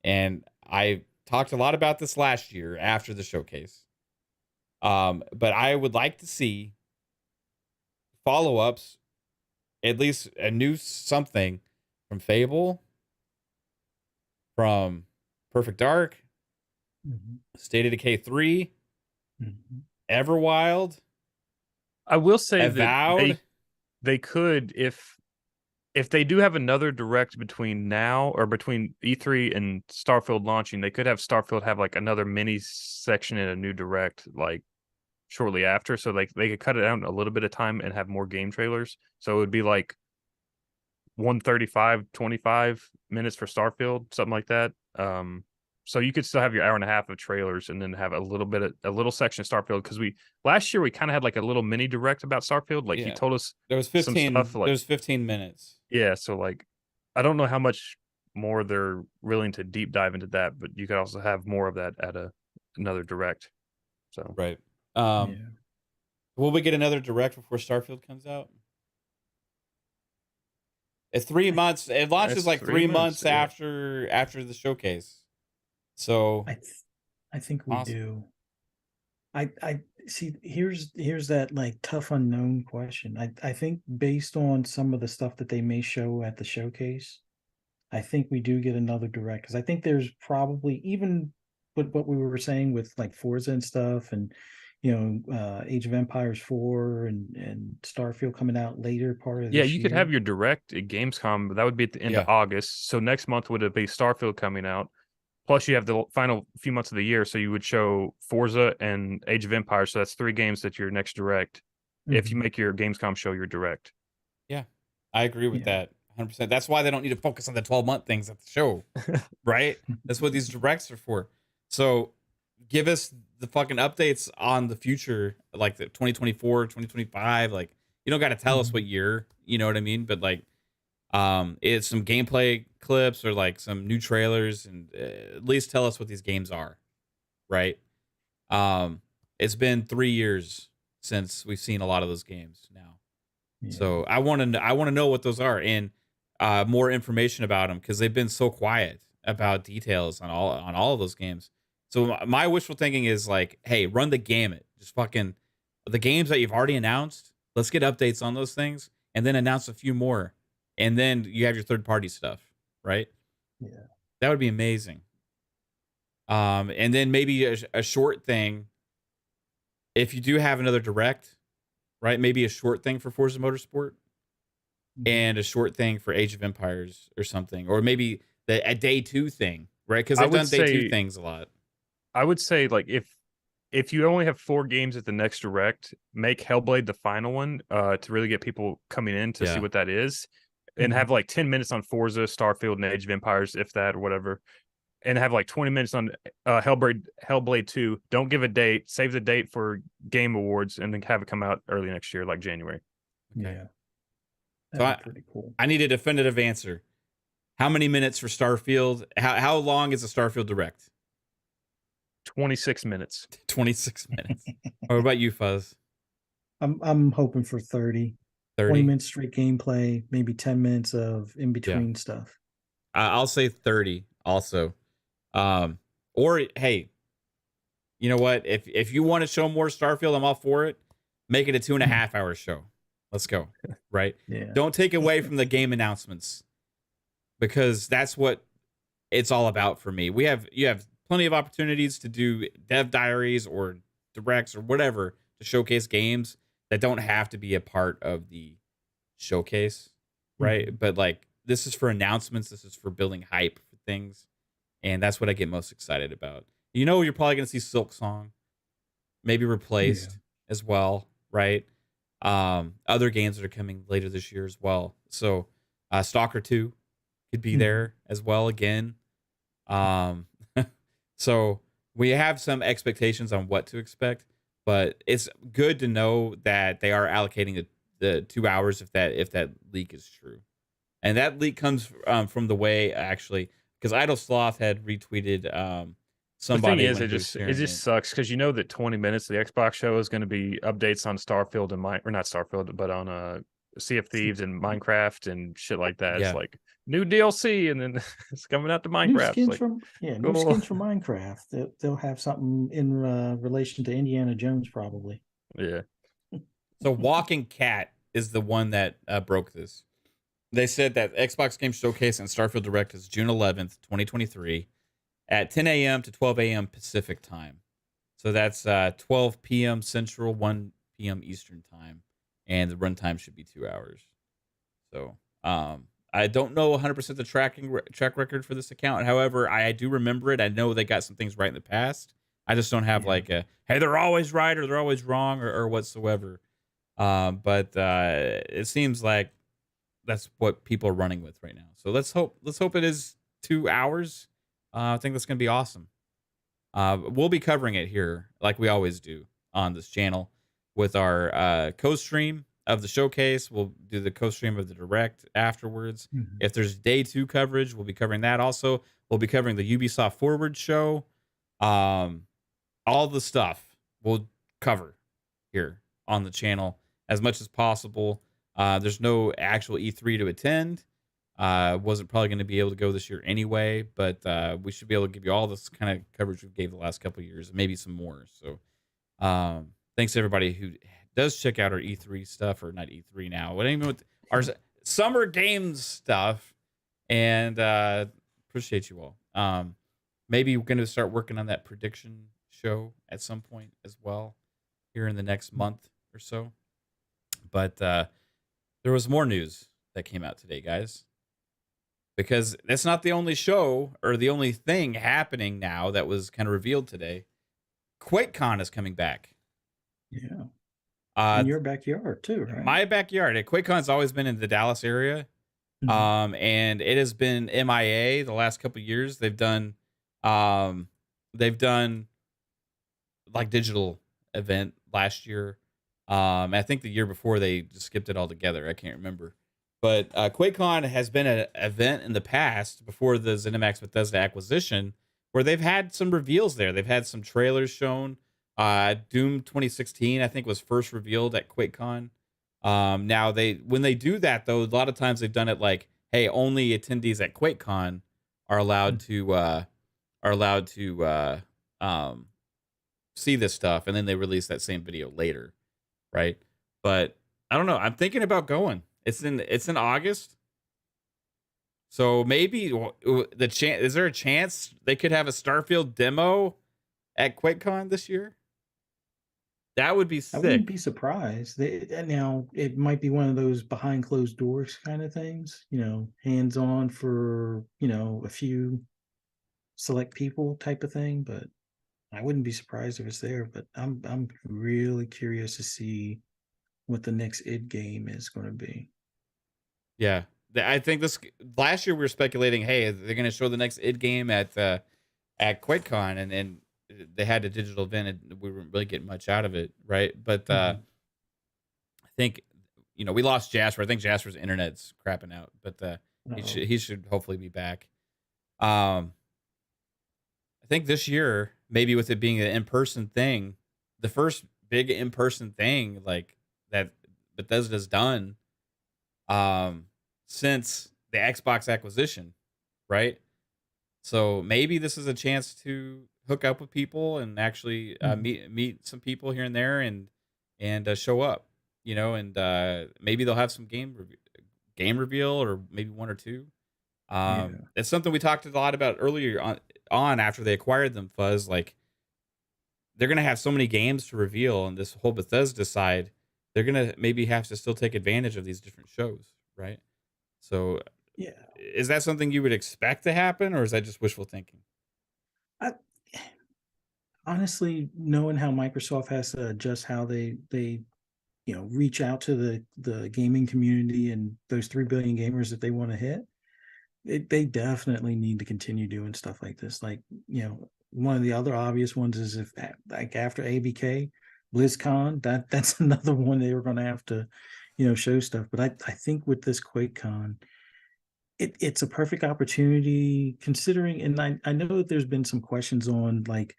And I talked a lot about this last year after the showcase. But I would like to see follow-ups, at least a new something from Fable, from Perfect Dark, State of Decay 3, Everwild. I will say Avowed. that they could, if they do have another direct between now or between E3 and Starfield launching, they could have Starfield have like another mini section in a new direct like shortly after, so like they could cut it out a little bit of time and have more game trailers. So it would be like 135, 25 minutes for Starfield, something like that. So you could still have your hour and a half of trailers and then have a little section of Starfield, because last year we kind of had like a little mini direct about Starfield. Like he told us there was 15 some stuff, like, there was 15 minutes. Yeah, so like I don't know how much more they're willing to deep dive into that, but you could also have more of that at another direct. So right. Will we get another direct before Starfield comes out? It's 3 months. It launches like 3 months after the showcase. So I think we do. I see. Here's that like tough unknown question. I think based on some of the stuff that they may show at the showcase, I think we do get another direct, because I think there's probably, even with what we were saying with like Forza and stuff, and Age of Empires 4 and Starfield coming out later part of this you could have your direct at Gamescom, but that would be at the end of August. So next month would be Starfield coming out. Plus, you have the final few months of the year, so you would show Forza and Age of Empires. So that's 3 games that your next direct. If you make your Gamescom show your direct. Yeah, I agree with that 100%. That's why they don't need to focus on the 12-month things at the show, right? That's what these directs are for. So give us the fucking updates on the future, like the 2024, 2025. Like, you don't got to tell us what year, you know what I mean? But like, it's some gameplay clips or like some new trailers, and at least tell us what these games are, right? It's been 3 years since we've seen a lot of those games now. So I want to know what those are, and more information about them, because they've been so quiet about details on all of those games. So my wishful thinking is like, hey, run the gamut. Just fucking the games that you've already announced. Let's get updates on those things, and then announce a few more, and then you have your third-party stuff, right? Yeah, that would be amazing. And then maybe a short thing, if you do have another direct, right? Maybe a short thing for Forza Motorsport, and a short thing for Age of Empires or something, or maybe a day 2 thing, right? Because they've done day 2 things a lot. I would say, like, if you only have 4 games at the next direct, make Hellblade the final one to really get people coming in to see what that is, and have like 10 minutes on Forza, Starfield, and Age of Empires, if that, or whatever, and have like 20 minutes on Hellblade 2. Don't give a date. Save the date for Game Awards, and then have it come out early next year, like January. Okay. Yeah. That's pretty cool. I need a definitive answer. How many minutes for Starfield? How long is a Starfield direct? 26 minutes. 26 minutes. What about you, Fuzz? I'm hoping for 30. 20 minutes straight gameplay, maybe 10 minutes of in between stuff. I'll say 30 also. Or hey, you know what? If you want to show more Starfield, I'm all for it. Make it a 2.5 hour show. Let's go. Right? Yeah. Don't take away from the game announcements, because that's what it's all about for me. You have plenty of opportunities to do dev diaries or directs or whatever to showcase games that don't have to be a part of the showcase, right? But like, this is for announcements. This is for building hype for things, and that's what I get most excited about. You're probably gonna see Silk Song maybe replaced as well, right? Other games that are coming later this year as well. So Stalker 2 could be there as well again. Um, so we have some expectations on what to expect, but it's good to know that they are allocating the 2 hours if that leak is true. And that leak comes from the way, actually, because Idle Sloth had retweeted The somebody thing is, when it he was just sharing it. sucks because you know that 20 minutes of the Xbox show is going to be updates on Starfield and or not Starfield, but on Sea of Thieves and Minecraft and shit like that. It's Yeah. like new DLC, and then it's coming out to New Minecraft. It's skins like, from new cool. skins from Minecraft. They'll have something in relation to Indiana Jones, probably. Yeah. So Walking Cat is the one that broke this. They said that Xbox Game Showcase and Starfield Direct is June 11th, 2023 at 10 a.m. to 12 a.m. Pacific time. So that's 12 p.m. Central, 1 p.m. Eastern time. And the runtime should be 2 hours. So I don't know 100% the track record for this account. However, I do remember it. I know they got some things right in the past. I just don't have like a, hey, they're always right or they're always wrong or whatsoever. But it seems like that's what people are running with right now. So let's hope it is 2 hours. I think that's going to be awesome. We'll be covering it here like we always do on this channel with our co-stream of the showcase. We'll do the co-stream of the direct afterwards. If there's day 2 coverage, we'll be covering that also. We'll be covering the Ubisoft Forward show. All the stuff we'll cover here on the channel as much as possible. There's no actual E3 to attend. Wasn't probably going to be able to go this year anyway, but we should be able to give you all this kind of coverage we gave the last couple of years, maybe some more. So thanks to everybody who does check out our E3 stuff, or not E3 now, but even with our summer games stuff, and appreciate you all. Maybe we're going to start working on that prediction show at some point as well here in the next month or so. But there was more news that came out today, guys, because that's not the only show or the only thing happening now that was kind of revealed today. QuakeCon is coming back. Yeah. In your backyard too, right? My backyard. QuakeCon's always been in the Dallas area. And it has been MIA the last couple of years. They've done like digital event last year. I think the year before they just skipped it altogether. I can't remember. But QuakeCon has been an event in the past before the ZeniMax Bethesda acquisition where they've had some reveals there. They've had some trailers shown. Doom 2016, I think, was first revealed at QuakeCon. Now when they do that though, a lot of times they've done it like, hey, only attendees at QuakeCon are allowed to see this stuff, and then they release that same video later, right? But I don't know. I'm thinking about going. It's in August, so maybe is there a chance they could have a Starfield demo at QuakeCon this year? That would be sick. I wouldn't be surprised. Now, it might be one of those behind closed doors kind of things, hands on for, a few select people type of thing. But I wouldn't be surprised if it's there. But I'm really curious to see what the next id game is going to be. Yeah. I think last year we were speculating, hey, they're going to show the next id game at QuakeCon, and they had a digital event and we weren't really getting much out of it, right? But I think we lost Jasper. I think Jasper's internet's crapping out, but he should hopefully be back. I think this year, maybe with it being an in-person thing, the first big in-person thing like that Bethesda's done since the Xbox acquisition, right? So maybe this is a chance to hook up with people and actually meet some people here and there and show up, and maybe they'll have some game reveal, or maybe one or two. It's something we talked a lot about earlier on after they acquired them, Fuzz. Like, they're gonna have so many games to reveal on this whole Bethesda side. They're gonna maybe have to still take advantage of these different shows, right? So is that something you would expect to happen, or is that just wishful thinking? honestly, knowing how Microsoft has to adjust how they reach out to the gaming community and those 3 billion gamers that they want to hit, they definitely need to continue doing stuff like this. Like, one of the other obvious ones is if like after ABK, BlizzCon, that's another one they were going to have to, show stuff. But I think with this QuakeCon, it's a perfect opportunity considering, and I know that there's been some questions on like,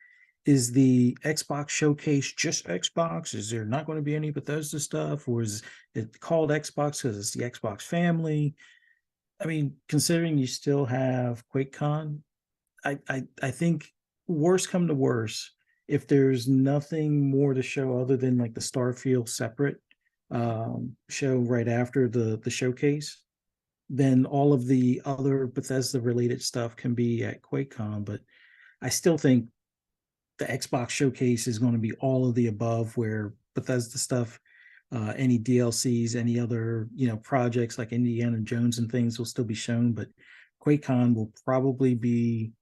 is the Xbox showcase just Xbox? Is there not going to be any Bethesda stuff, or is it called Xbox because it's the Xbox family? I mean, considering you still have QuakeCon, I think worst come to worst, if there's nothing more to show other than like the Starfield separate show right after the showcase, then all of the other Bethesda related stuff can be at QuakeCon. But I still think the Xbox showcase is going to be all of the above, where Bethesda stuff, any DLCs, any other projects like Indiana Jones and things will still be shown, but QuakeCon will probably be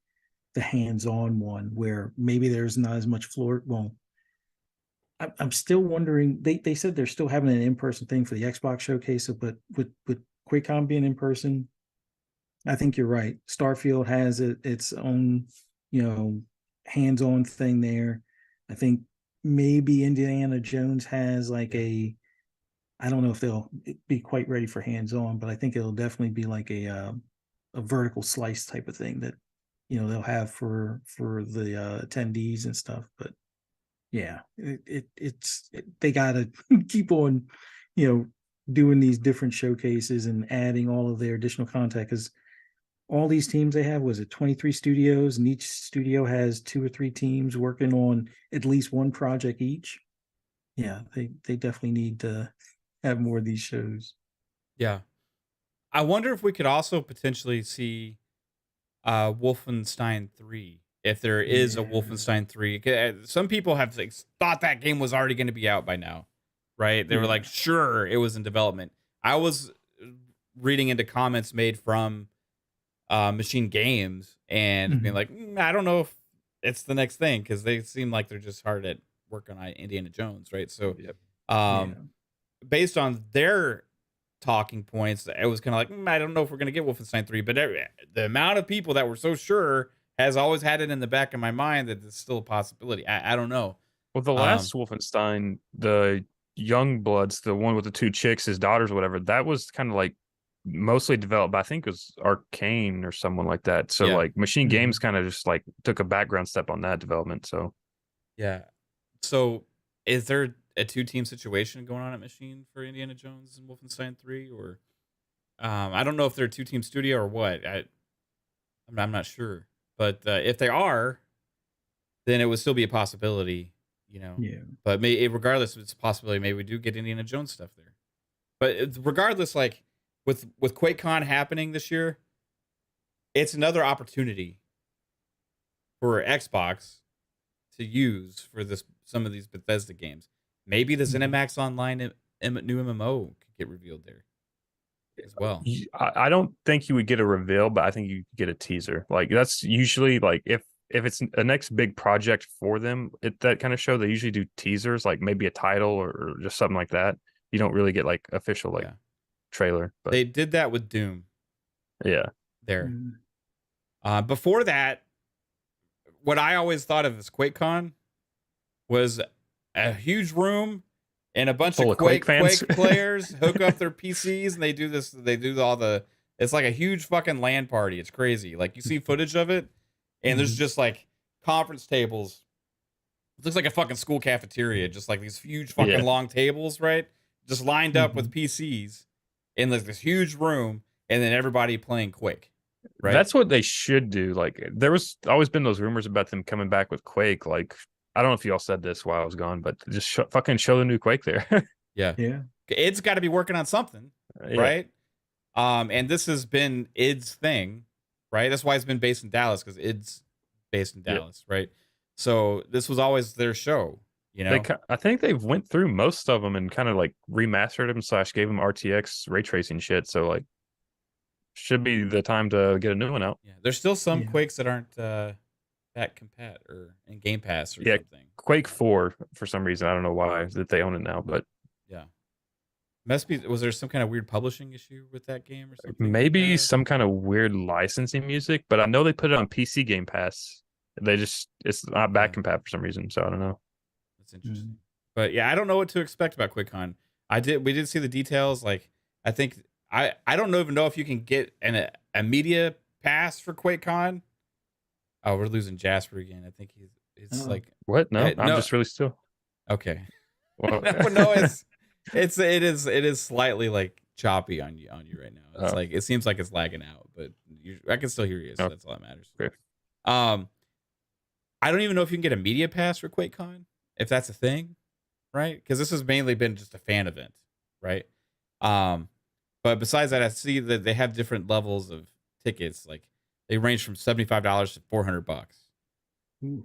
the hands-on one where maybe there's not as much floor. Well, I'm still wondering. They said they're still having an in-person thing for the Xbox showcase, but with QuakeCon being in person, I think you're right. Starfield has its own, hands-on thing there. I think maybe Indiana Jones has like I don't know if they'll be quite ready for hands-on, but I think it'll definitely be like a vertical slice type of thing that they'll have for the attendees and stuff. But yeah, they gotta keep on doing these different showcases and adding all of their additional content, because all these teams they have, was it 23 studios, and each studio has 2 or 3 teams working on at least one project each. Yeah, they definitely need to have more of these shows. Yeah. I wonder if we could also potentially see Wolfenstein 3, if there is a Wolfenstein 3. Some people have thought that game was already going to be out by now, right? They were like, sure, it was in development. I was reading into comments made from Machine Games and being like, I don't know if it's the next thing, because they seem like they're just hard at work on Indiana Jones, right? So based on their talking points, it was kind of like, I don't know if we're going to get Wolfenstein 3, but the amount of people that were so sure has always had it in the back of my mind that it's still a possibility. I don't know. Well, the last Wolfenstein, the Young Bloods, the one with the 2 chicks, his daughters, whatever, that was kind of like mostly developed by, I think it was Arcane or someone like that. So like Machine Games kind of just like took a background step on that development. So so is there a 2-team situation going on at Machine for Indiana Jones and Wolfenstein 3, or I don't know if they're a 2-team studio or what. I'm not sure, but if they are, then it would still be a possibility, but regardless, it's a possibility. Maybe we do get Indiana Jones stuff there, but regardless, like with QuakeCon happening this year, it's another opportunity for Xbox to use for some of these Bethesda games. Maybe the ZeniMax Online new MMO could get revealed there as well. I don't think you would get a reveal, but I think you get a teaser. Like that's usually like if it's a next big project for them, that kind of show, they usually do teasers, like maybe a title or just something like that. You don't really get like official trailer. But they did that with Doom. Yeah. There. Before that, what I always thought of as QuakeCon was a huge room and a bunch of Quake players hook up their PCs and they do this. They do it's like a huge fucking LAN party. It's crazy. Like you see footage of it, and there's just like conference tables. It looks like a fucking school cafeteria, just like these huge fucking long tables, right? Just lined up with PCs in like this huge room, and then everybody playing Quake. Right? That's what they should do. Like there was always been those rumors about them coming back with Quake. Like I don't know if y'all said this while I was gone, but just fucking show the new Quake there. Yeah. It's got to be working on something, right? And this has been id's thing, right? That's why it's been based in Dallas, because id's based in Dallas, right? So this was always their show, I think they've went through most of them and kind of like remastered them / gave them RTX ray tracing shit. So like, should be the time to get a new one out. Yeah, there's still some Quakes that fat compat or in Game Pass or Yeah. something. Quake 4 for some reason. I don't know why that they own it now, but Yeah. Must be. Was there some kind of weird publishing issue with that game or something? maybe like some kind of weird licensing music. But I know they put it on PC Game Pass. It's not back compat for some reason. So I don't know. That's interesting. But yeah, I don't know what to expect about QuakeCon. We did see the details. Like, I think I don't even know if you can get a media pass for QuakeCon. Oh, we're losing Jasper again. I think he's like, what? No, I'm just really still. Okay. Well, No, it is slightly like choppy on you right now. It's like it seems like it's lagging out, but I can still hear you, so that's all that matters. Okay. I don't even know if you can get a media pass for QuakeCon, if that's a thing, right? Because this has mainly been just a fan event, right? But besides that, I see that they have different levels of tickets. Like they range from $75 to $400.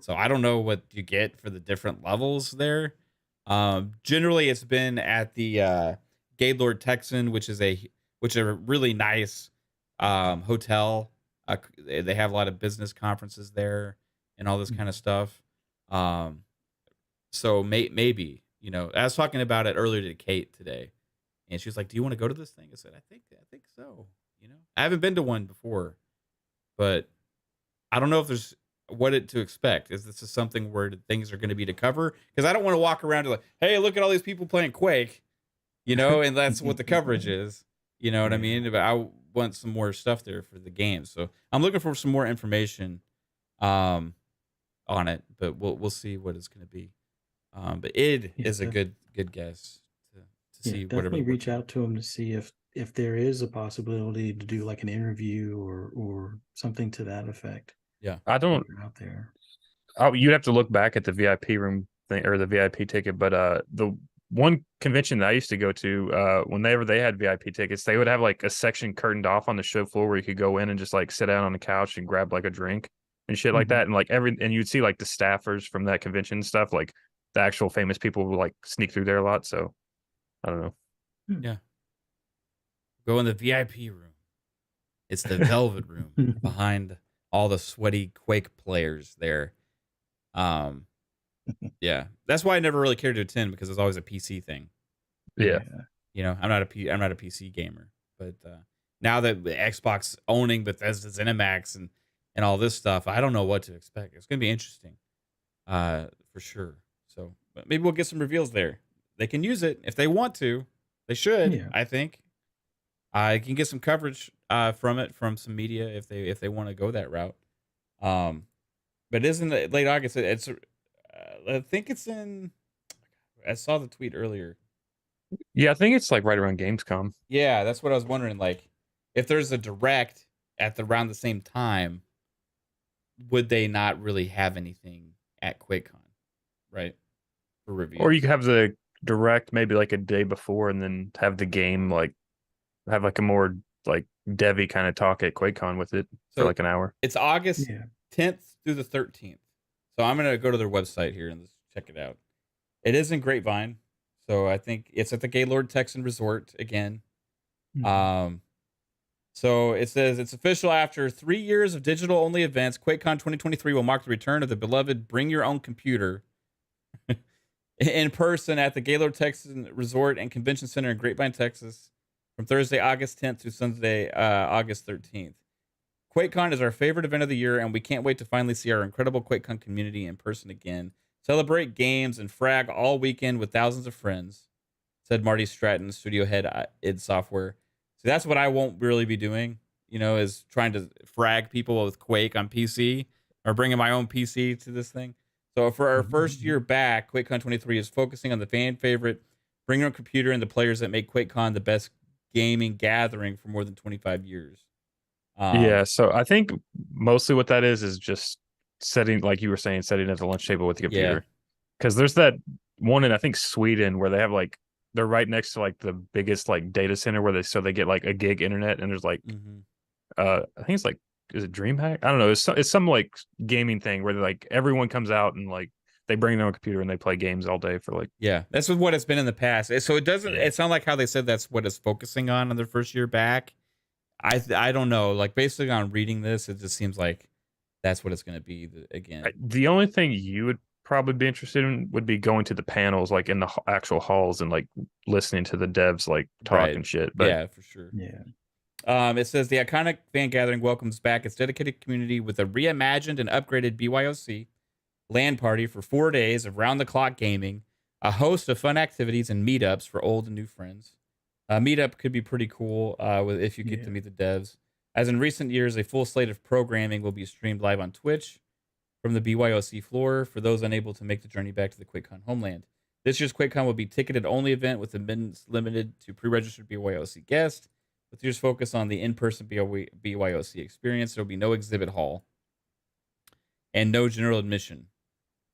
So I don't know what you get for the different levels there. Generally, it's been at the Gaylord Texan, which is a really nice hotel. They have a lot of business conferences there and all this kind of stuff. So maybe, you know, I was talking about it earlier to Kate today, and she was like, "Do you want to go to this thing?" I said, "I think so." You know, I haven't been to one before, but I don't know if there's to expect. Is this something where things are going to be to cover? Because I don't want to walk around like, "Hey, look at all these people playing Quake," you know, and that's what the coverage is. You know what I mean? But I want some more stuff there for the game, so I'm looking for some more information on it. But we'll see what it's going to be. But id is a good guess to see whatever. Definitely reach out to him to see if there is a possibility to do like an interview or something to that effect. Yeah, I don't out there. You'd have to look back at the VIP room thing or the VIP ticket, but the one convention that I used to go to, whenever they had VIP tickets, they would have like a section curtained off on the show floor where you could go in and just like sit down on the couch and grab like a drink and shit like that, and like and you'd see like the staffers from that convention and stuff, like the actual famous people would like sneak through there a lot. So I don't know. Yeah, go in the VIP room. It's the velvet room behind all the sweaty Quake players there. Yeah, that's why I never really cared to attend, because it's always a PC thing. Yeah, you know, I'm not a PC gamer, but now that the Xbox owning Bethesda ZeniMax and all this stuff, I don't know what to expect. It's gonna be interesting, for sure. So but maybe we'll get some reveals there. They can use it if they want to. They should. Yeah. I think I can get some coverage from some media if they want to go that route. But it isn't late August. It's I think it's in. I saw the tweet earlier. Yeah, I think it's like right around Gamescom. Yeah, that's what I was wondering. Like, if there's a direct around the same time, would they not really have anything at QuakeCon, right? For review. Or you could have the direct maybe like a day before, and then have the game like have like a more like devy kind of talk at QuakeCon with it for like an hour. It's August 10th through the 13th. So I'm gonna go to their website here and let's check it out. It is in Grapevine, so I think it's at the Gaylord Texan Resort again. So it says it's official. After 3 years of digital only events, QuakeCon 2023 will mark the return of the beloved Bring Your Own Computer in person at the Gaylord Texan Resort and Convention Center in Grapevine, Texas, from Thursday, August 10th through Sunday, August 13th. QuakeCon is our favorite event of the year, and we can't wait to finally see our incredible QuakeCon community in person again. Celebrate games and frag all weekend with thousands of friends, said Marty Stratton, studio head at id Software. So that's what I won't really be doing, you know, is trying to frag people with Quake on PC or bringing my own PC to this thing. So for our first year back, QuakeCon 23 is focusing on the fan favorite Bring Your Own Computer and the players that make QuakeCon the best gaming gathering for more than 25 years. Yeah, so I think mostly what that is just setting, like you were saying, setting at the lunch table with the computer. Because there's that one in, I think, Sweden, where they have like, they're right next to like the biggest like data center where they get like a gig internet, and there's like I think it's like, is it DreamHack? I don't know. It's some like gaming thing where like everyone comes out and like they bring their own computer and they play games all day for like. Yeah, that's what it's been in the past. So it doesn't. It's not like how they said that's what it's focusing on their first year back. I don't know. Like basically on reading this, it just seems like that's what it's going to be again. The only thing you would probably be interested in would be going to the panels, like in the actual halls, and like listening to the devs like talk Right. and shit. But yeah, for sure. It says the iconic fan gathering welcomes back its dedicated community with a reimagined and upgraded BYOC LAN party for 4 days of round-the-clock gaming, a host of fun activities and meetups for old and new friends. A meetup could be pretty cool if you get to meet the devs. As in recent years, a full slate of programming will be streamed live on Twitch from the BYOC floor for those unable to make the journey back to the QuakeCon homeland. This year's QuakeCon will be ticketed-only event with admittance limited to pre-registered BYOC guests. With year's focus on the in-person BYOC experience, there will be no exhibit hall and no general admission.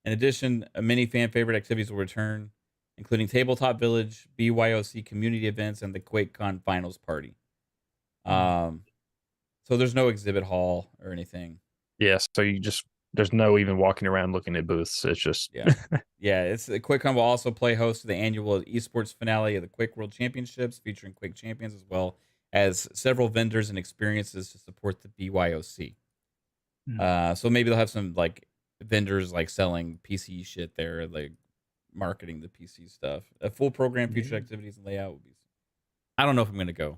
In addition, many fan favorite activities will return, including Tabletop Village, BYOC community events, and the QuakeCon finals party. So there's no exhibit hall or anything. Yeah, so there's no even walking around looking at booths. It's just It's QuakeCon will also play host to the annual esports finale of the Quake World Championships, featuring Quake champions as well as several vendors and experiences to support the BYOC. So maybe they'll have some like vendors like selling PC shit there, like marketing the PC stuff. A full program, featured activities, and layout will be. I don't know if I'm gonna go.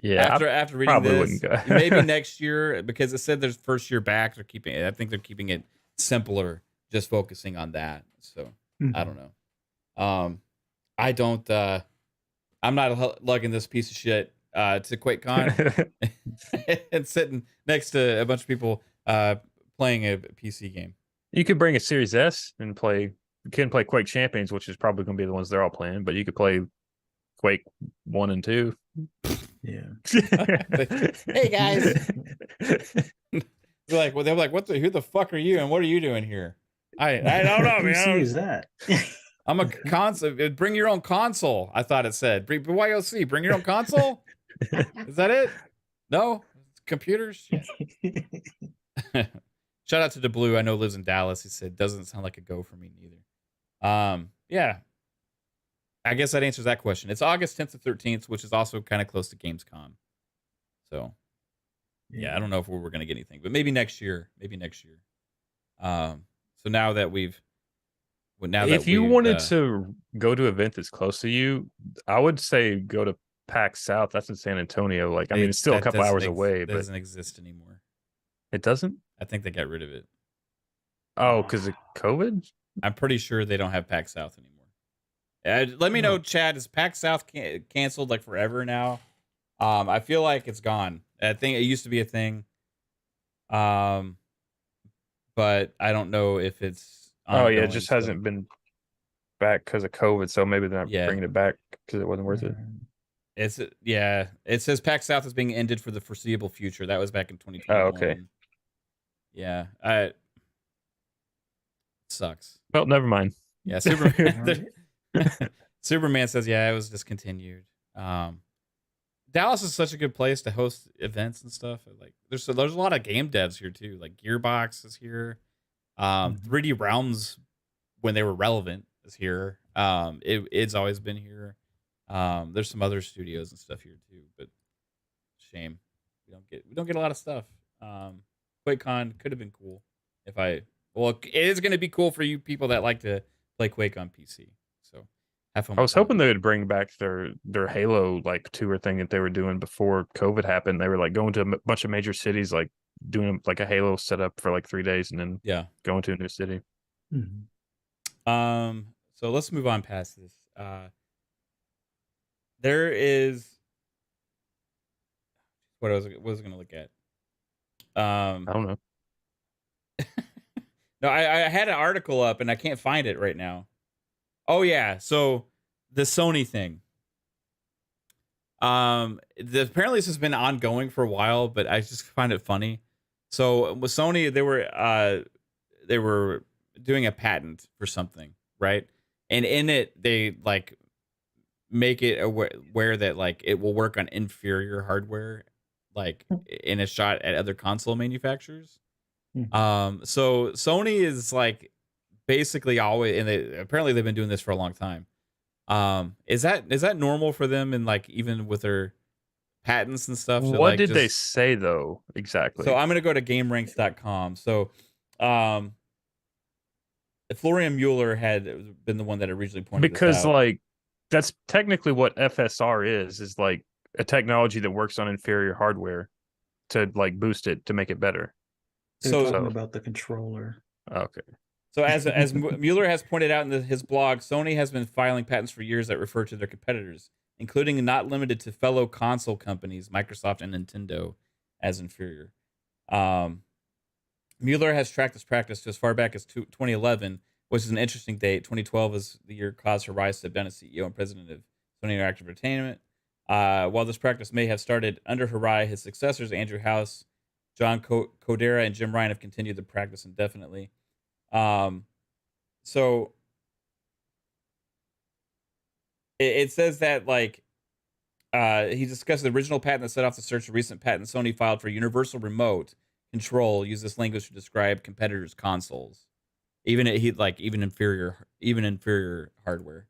After reading this, maybe next year, because it said there's first year back. I think they're keeping it simpler, just focusing on that. So I don't know. I don't. I'm not lugging this piece of shit to QuakeCon and sitting next to a bunch of people playing a PC game. You could bring a Series S and play. You can play Quake Champions, which is probably going to be the ones they're all playing. But you could play Quake 1 and 2. Yeah. Hey guys. They're like, who the fuck are you and what are you doing here? I don't know, man. Who is that? I'm a console. Bring your own console. I thought it said BYOC. Bring your own console. Is that it? No computers. Shout out to DeBlue. I know lives in Dallas. He said doesn't sound like a go for me neither. Yeah. I guess that answers that question. It's August 10th to 13th, which is also kind of close to Gamescom. So yeah, I don't know if we're gonna get anything, but maybe next year. So now that if you wanted to go to an event that's close to you, I would say go to PAX South. That's in San Antonio. Like, I mean, it's still a couple hours away, but it but doesn't exist anymore. It doesn't? I think they got rid of it. Oh, because of COVID? I'm pretty sure they don't have PAX South anymore. Let me know, Chad. Is PAX South canceled like forever now? I feel like it's gone. I think it used to be a thing. But I don't know if it's. It just hasn't been back because of COVID. So maybe they're not bringing it back because it wasn't worth it. It says PAX South is being ended for the foreseeable future. That was back in 2021. Oh, okay. Yeah, it sucks. Well, never mind. Yeah, Superman. Superman says, it was discontinued. Dallas is such a good place to host events and stuff. Like, there's a lot of game devs here too. Like Gearbox is here. 3D Realms, when they were relevant, is here. It's always been here. There's some other studios and stuff here too, but shame we don't get a lot of stuff. QuakeCon could have been cool it is going to be cool for you people that like to play Quake on PC. So have fun. I was hoping they would bring back their Halo like tour thing that they were doing before COVID happened. They were like going to a bunch of major cities, like doing like a Halo setup for like 3 days, and then going to a new city. So let's move on past this. There is what I was going to look at. I don't know. No, I had an article up and I can't find it right now. Oh yeah, so the Sony thing. Apparently this has been ongoing for a while, but I just find it funny. So with Sony, they were doing a patent for something, right? And in it, they like make it aware that like it will work on inferior hardware, like in a shot at other console manufacturers. So Sony is like basically always, and apparently they've been doing this for a long time. Is that normal for them? And like even with their patents and stuff. So, What like, did they say though exactly? So I'm gonna go to GameRanks.com. So Florian Mueller had been the one that originally pointed because this out. like that's technically what FSR is like a technology that works on inferior hardware to like boost it to make it better. They're talking about the controller. Okay. So as Mueller has pointed out in his blog, Sony has been filing patents for years that refer to their competitors, including and not limited to fellow console companies, Microsoft and Nintendo, as inferior. Mueller has tracked this practice to as far back as 2011, which is an interesting date. 2012 is the year caused her rise to been as CEO and president of Sony Interactive Entertainment. While this practice may have started under Hirai, his successors, Andrew House, John Codera, and Jim Ryan, have continued the practice indefinitely. So it says that, like, he discussed the original patent that set off the search of recent patent Sony filed for universal remote control. Use this language to describe competitors' consoles, even inferior hardware.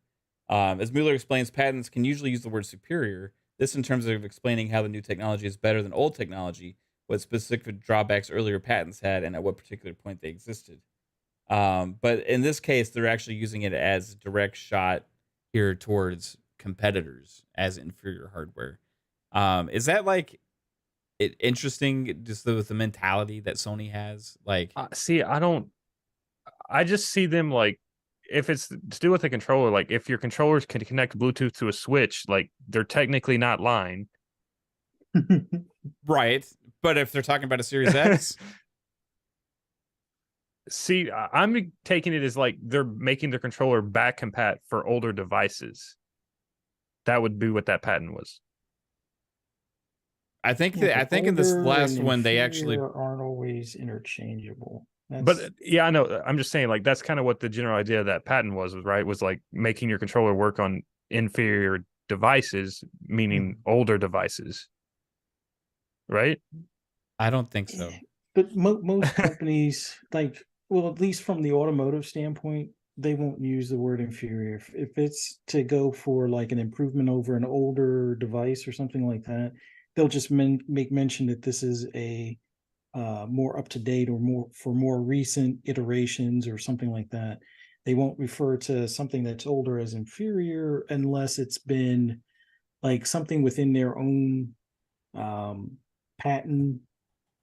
As Mueller explains, patents can usually use the word superior. This in terms of explaining how the new technology is better than old technology, what specific drawbacks earlier patents had, and at what particular point they existed. But in this case, they're actually using it as a direct shot here towards competitors as inferior hardware. Is that like interesting, just with the mentality that Sony has? Like, see, I just see them like, if it's to do with the controller, like if your controllers can connect Bluetooth to a Switch, like they're technically not lying. Right. But if they're talking about a Series X, see, I'm taking it as like they're making their controller back compat for older devices. That would be what that patent was. I think in this last one they actually aren't always interchangeable. But yeah, I know. I'm just saying, like, that's kind of what the general idea of that patent was, right? Was like making your controller work on inferior devices, meaning older devices, right? I don't think so. But most companies, like, well, at least from the automotive standpoint, they won't use the word inferior. If it's to go for like an improvement over an older device or something like that, they'll just make mention that this is a more up to date or more recent iterations or something like that. They won't refer to something that's older as inferior unless it's been like something within their own patent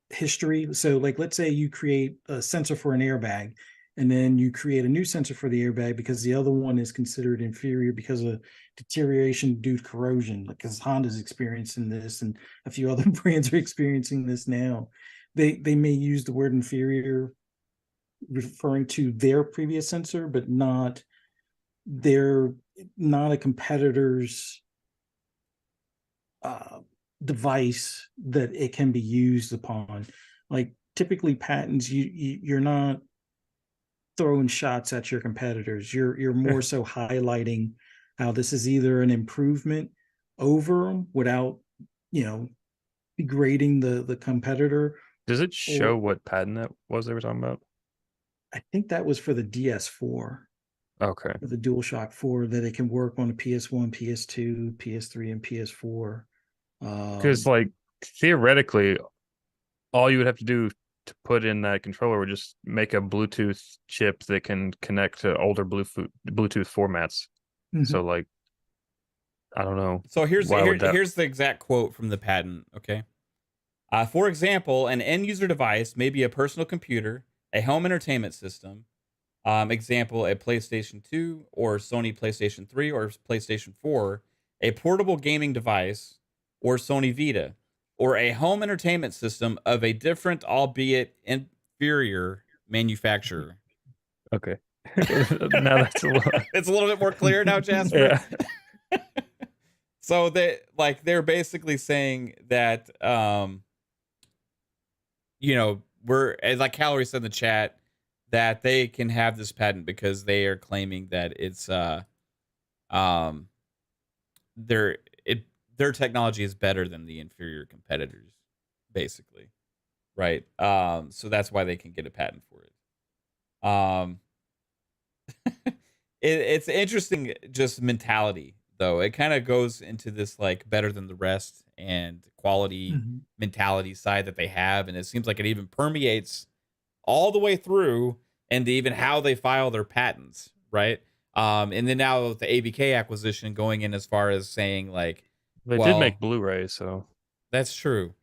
history. So, like, let's say you create a sensor for an airbag, and then you create a new sensor for the airbag because the other one is considered inferior because of deterioration due to corrosion, because Honda's experiencing this and a few other brands are experiencing this now. They may use the word inferior referring to their previous sensor, but not a competitor's device that it can be used upon. Like, typically patents, you're not throwing shots at your competitors. You're more so highlighting how this is either an improvement over them without, degrading the competitor. Does it show what patent that was they were talking about? I think that was for the DS4. Okay. For the DualShock 4, that it can work on a PS1, PS2, PS3, and PS4. Because like theoretically, all you would have to do to put in that controller would just make a Bluetooth chip that can connect to older Bluetooth formats. Mm-hmm. So like, I don't know. So here's the exact quote from the patent. Okay. For example, an end user device may be a personal computer, a home entertainment system, example, a PlayStation 2 or Sony PlayStation 3 or PlayStation 4, a portable gaming device or Sony Vita, or a home entertainment system of a different, albeit inferior, manufacturer. Okay. Now that's it's a little bit more clear now, Jasper. Yeah. So they're basically saying that we're, as like Calarie said in the chat, that they can have this patent because they are claiming that it's their technology is better than the inferior competitors, basically, right? So that's why they can get a patent for it. It's interesting, just mentality though. It kind of goes into this like better than the rest and quality mentality side that they have, and it seems like it even permeates all the way through and even how they file their patents, right? And then now with the ABK acquisition going in as far as saying like, They did make Blu-ray, so that's true.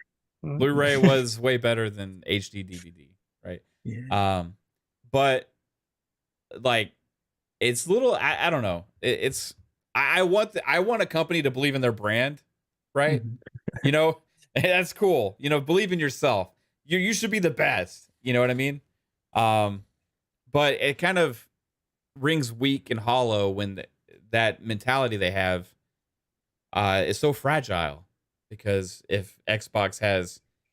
Blu-ray was way better than HD DVD, right? Yeah. But like, it's little. I don't know. I want a company to believe in their brand, right? You know, that's cool. You know, believe in yourself. You should be the best. You know what I mean? But it kind of rings weak and hollow when that mentality they have is so fragile. Because if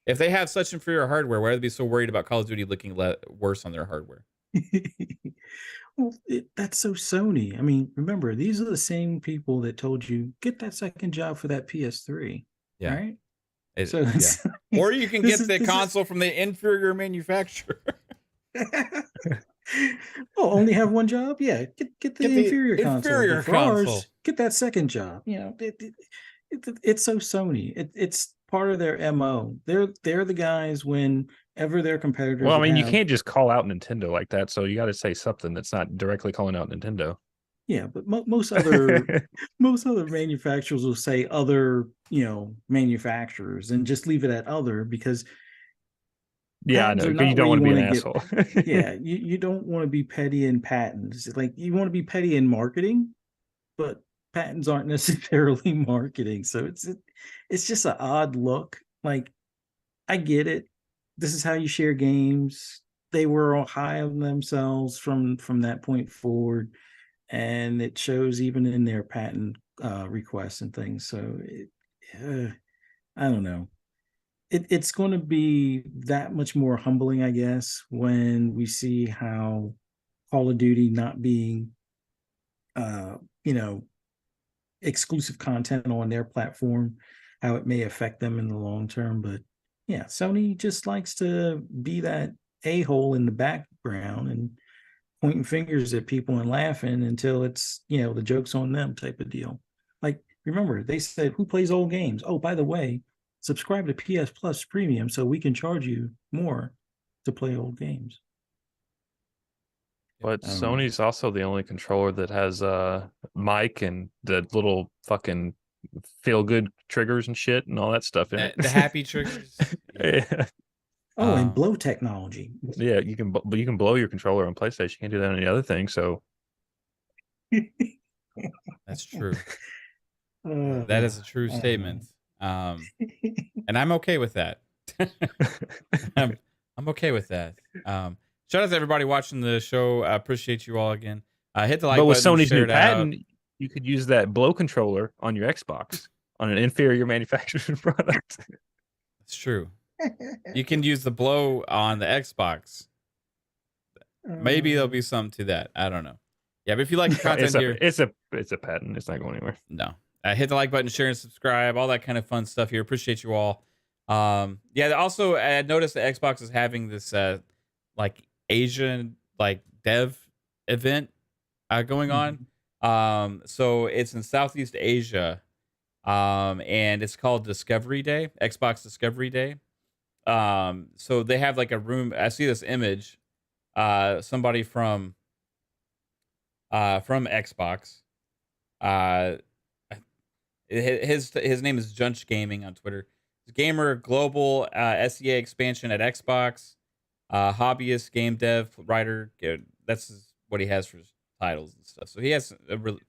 they have such inferior hardware, why would they be so worried about Call of Duty looking worse on their hardware? Well, that's so Sony. I mean, remember, these are the same people that told you get that second job for that PS3, right? Or you can get the console from the inferior manufacturer. Oh, only have one job? Yeah, get the inferior console. Ours, get that second job. You know, it's so Sony. It's part of their MO. They're the guys whenever their competitors. Well, I mean, you can't just call out Nintendo like that. So you got to say something that's not directly calling out Nintendo. Yeah, but most other manufacturers will say other, manufacturers and just leave it at other because. Yeah, I know. You don't want to be an asshole. Yeah, you don't want to be petty in patents. Like you want to be petty in marketing, but patents aren't necessarily marketing. So it's just an odd look. Like, I get it. This is how you share games. They were all high on themselves from that point forward, and it shows even in their patent requests and things. So I don't know. It's going to be that much more humbling, I guess, when we see how Call of Duty not being, exclusive content on their platform, how it may affect them in the long term. But yeah, Sony just likes to be that a-hole in the background and pointing fingers at people and laughing until it's, the joke's on them type of deal. Like, remember, they said, who plays old games? Oh, by the way, subscribe to PS Plus Premium so we can charge you more to play old games. But Sony's also the only controller that has mic and the little fucking feel good triggers and shit and all that stuff in it. The happy triggers. Yeah. Oh, and blow technology. Yeah, you can blow your controller on PlayStation. You can't do that on any other thing. So that's true. That is a true statement. And I'm okay with that. I'm okay with that. Shout out to everybody watching the show. I appreciate you all again. Hit the like button. But with Sony's new patent, you could use that blow controller on your Xbox on an inferior manufacturer's product. It's true. You can use the blow on the Xbox. Maybe there'll be something to that. I don't know. Yeah, but if you like the content here, it's a patent. It's not going anywhere. No. Hit the like button, share, and subscribe. All that kind of fun stuff here. Appreciate you all. Yeah. Also, I noticed that Xbox is having this like Asian like dev event going on. So it's in Southeast Asia, and it's called Discovery Day, Xbox Discovery Day. So they have like a room. I see this image. Somebody from Xbox. His name is Junch Gaming on Twitter. Gamer, global SEA expansion at Xbox, hobbyist, game dev, writer. That's what he has for his titles and stuff. So he has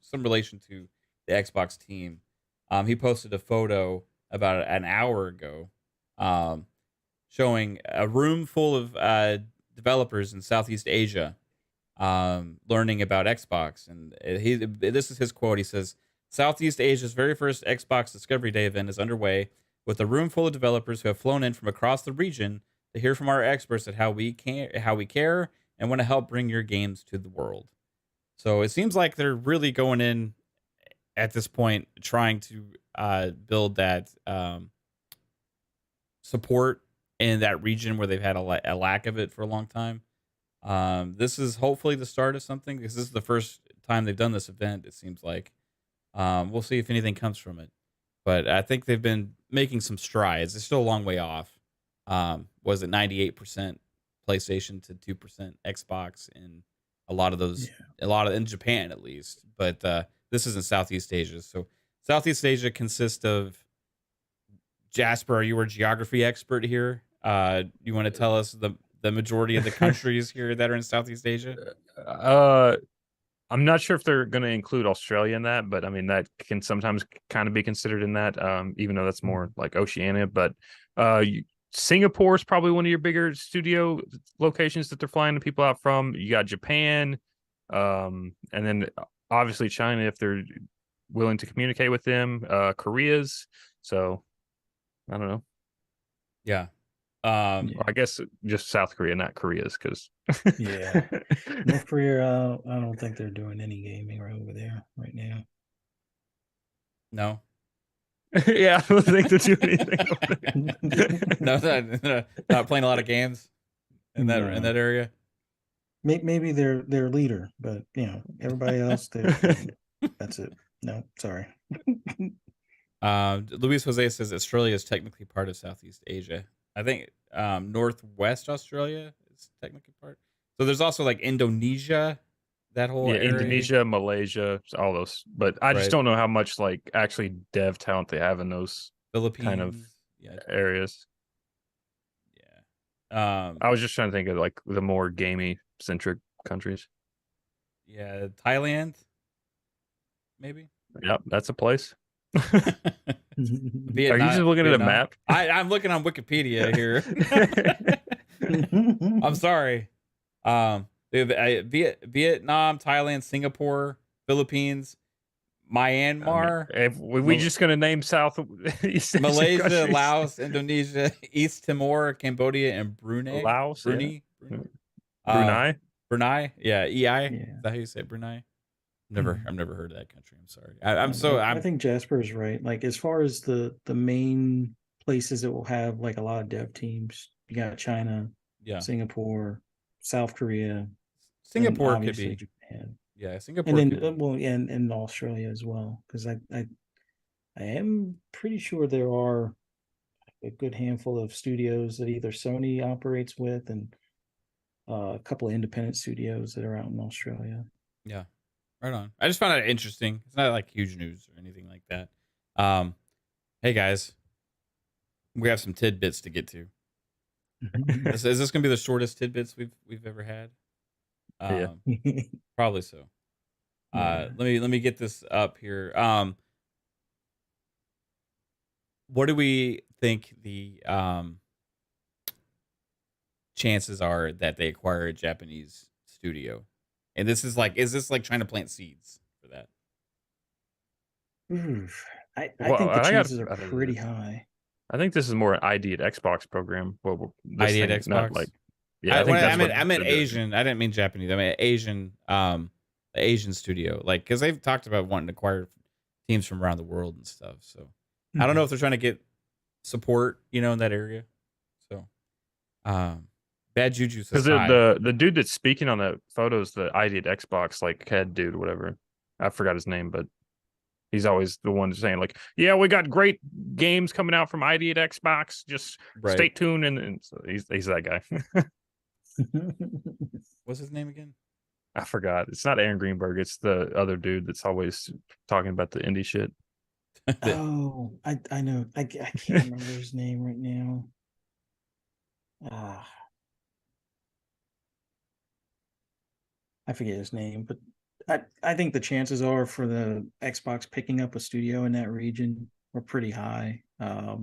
some relation to the Xbox team. He posted a photo about an hour ago, showing a room full of developers in Southeast Asia, learning about Xbox. And this is his quote. He says, Southeast Asia's very first Xbox Discovery Day event is underway with a room full of developers who have flown in from across the region to hear from our experts at how we care and want to help bring your games to the world. So it seems like they're really going in at this point, trying to build that support in that region where they've had a lack of it for a long time. This is hopefully the start of something, because this is the first time they've done this event, it seems like. We'll see if anything comes from it. But I think they've been making some strides. It's still a long way off. Was it 98% PlayStation to 2% Xbox, and a lot of those, in Japan at least. But this is in Southeast Asia. So Southeast Asia consists of, Jasper, are you our geography expert here? You want to tell us the majority of the countries here that are in Southeast Asia? I'm not sure if they're going to include Australia in that, but I mean, that can sometimes kind of be considered in that, even though that's more like Oceania. But Singapore is probably one of your bigger studio locations that they're flying the people out from. You got Japan, and then obviously China, if they're willing to communicate with them, Korea's. So I don't know. Yeah. I guess just South Korea, not Korea's, because North Korea, I don't think they're doing any gaming right over there right now. No. Yeah, I don't think they're doing anything. No, not playing a lot of games in that area. Maybe their leader, but everybody else, that's it. No, sorry. Luis Jose says Australia is technically part of Southeast Asia. I think Northwest Australia is technically part. So there's also like Indonesia, that whole area. Indonesia, Malaysia, all those. But I just don't know how much like actually dev talent they have in those Philippines kind of areas. Yeah. I was just trying to think of like the more gamey centric countries. Yeah, Thailand, maybe. Yep, that's a place. Vietnam, are you just looking at a map? I'm looking on Wikipedia here. I'm sorry. Vietnam, Thailand, Singapore, Philippines, Myanmar. We just gonna name South East Malaysia, countries. Laos, Indonesia, East Timor, Cambodia, and Brunei. Laos, Brunei. Brunei. Yeah, EI. Is that how you say Brunei? I've never heard of that country. I'm sorry. I think Jasper is right. Like as far as the main places that will have like a lot of dev teams, you got China, Singapore, South Korea, Singapore could be Japan. Yeah, Singapore, and then and Australia as well. Because I am pretty sure there are a good handful of studios that either Sony operates with, and a couple of independent studios that are out in Australia. Yeah. Right on. I just found it interesting. It's not like huge news or anything like that. Hey guys, we have some tidbits to get to. Is this going to be the shortest tidbits we've ever had? Probably so. Let me get this up here. What do we think the chances are that they acquire a Japanese studio? And is this like trying to plant seeds for that? I think the chances are pretty high. I think this is more an ID at Xbox program. ID at Xbox? I meant Asian. I didn't mean Japanese. I mean Asian, the Asian studio. Like, because they've talked about wanting to acquire teams from around the world and stuff. So I don't know if they're trying to get support, in that area. So, Bad Juju says because the dude that's speaking on the photos, the ID at Xbox, like head dude, whatever. I forgot his name, but he's always the one saying like, "Yeah, we got great games coming out from ID at Xbox. Just stay tuned." And so he's that guy. What's his name again? I forgot. It's not Aaron Greenberg. It's the other dude that's always talking about the indie shit. Oh, I know. I can't remember his name right now. I forget his name, but I think the chances are for the Xbox picking up a studio in that region are pretty high. I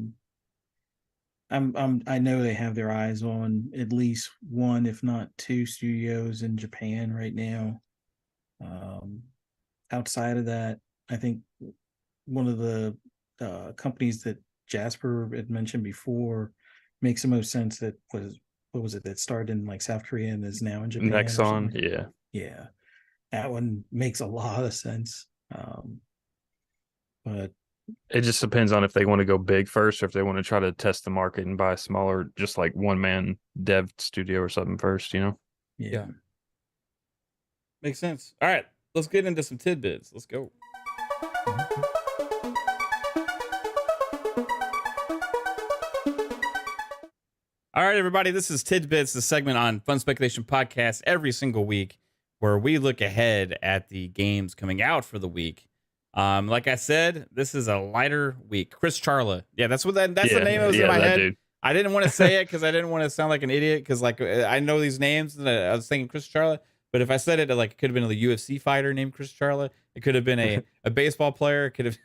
know they have their eyes on at least one, if not two, studios in Japan right now. Outside of that, I think one of the companies that Jasper had mentioned before makes the most sense. That was, what was it, that started in like South Korea and is now in Japan? Nexon, yeah, that one makes a lot of sense. But it just depends on if they want to go big first, or if they want to try to test the market and buy a smaller, just like one man dev studio or something first. Yeah. Makes sense. All right, let's get into some tidbits. Let's go. All right, everybody, this is Tidbits, the segment on Fun Speculation Podcast every single week where we look ahead at the games coming out for the week. Like I said, this is a lighter week. Chris Charla. Yeah, that's the name that was in my head. Dude. I didn't want to say it because I didn't want to sound like an idiot because like I know these names and I was thinking Chris Charla, but if I said it, like it could have been a UFC fighter named Chris Charla. It could have been a baseball player. It could have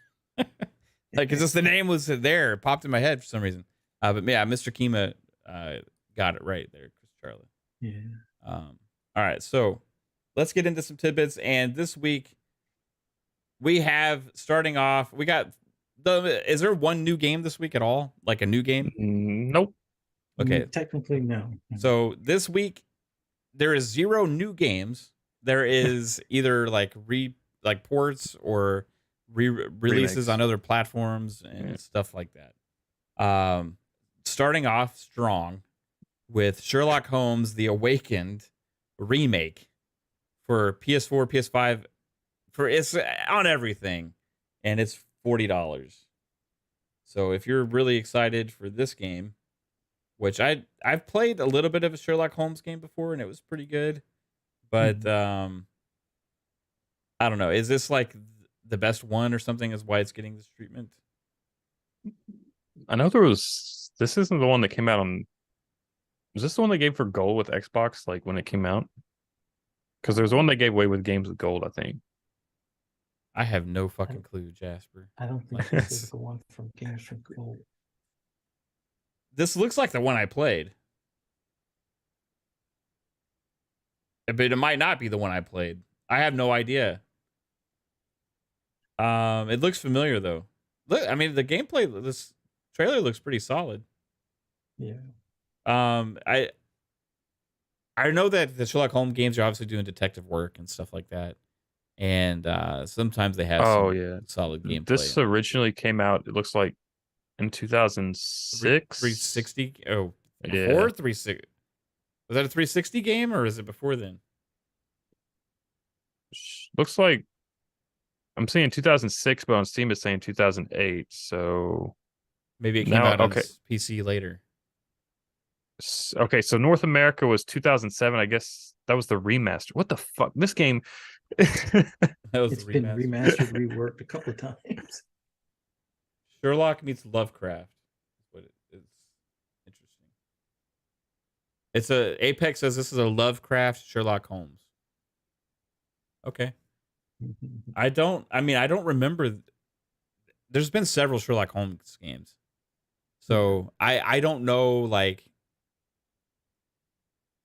like it's just the name was there. It popped in my head for some reason. But yeah, Mr. Kima got it right there, Chris Charla. Yeah. All right, so let's get into some tidbits. And this week we have starting off. We got is there one new game this week at all? Like a new game? Nope. Okay. Technically, no. So this week there is 0 new games. There is either like ports or releases Remakes on other platforms and stuff like that. Starting off strong with Sherlock Holmes: The Awakened remake for PS4, PS5. It's on everything, and it's $40. So if you're really excited for this game, which I've played a little bit of a Sherlock Holmes game before, and it was pretty good, but I don't know. Is this like the best one or something? Is why it's getting this treatment? I know there was. This isn't the one that came out on. Was this the one they gave for gold with Xbox? Like when it came out? Because there's one they gave away with games with gold. I think. I have no fucking clue, Jasper. I don't think this is the one from Games from Gold. This looks like the one I played, but it might not be the one I played. I have no idea. It looks familiar though. Look, I mean, the gameplay. This trailer looks pretty solid. Yeah. I know that the Sherlock Holmes games are obviously doing detective work and stuff like that, and sometimes they have solid gameplay. This originally came out. It looks like in 2006. 360. Oh, yeah. Before 360. Was that a 360 game or is it before then? Looks like I'm seeing 2006, but on Steam it's saying 2008. So maybe it came out on PC later. Okay, so North America was 2007. I guess that was the remaster. What the fuck? This game. It's been remastered, reworked a couple of times. Sherlock meets Lovecraft. What it is interesting. It's Apex says this is a Lovecraft Sherlock Holmes. Okay. I don't remember. There's been several Sherlock Holmes games. So I don't know like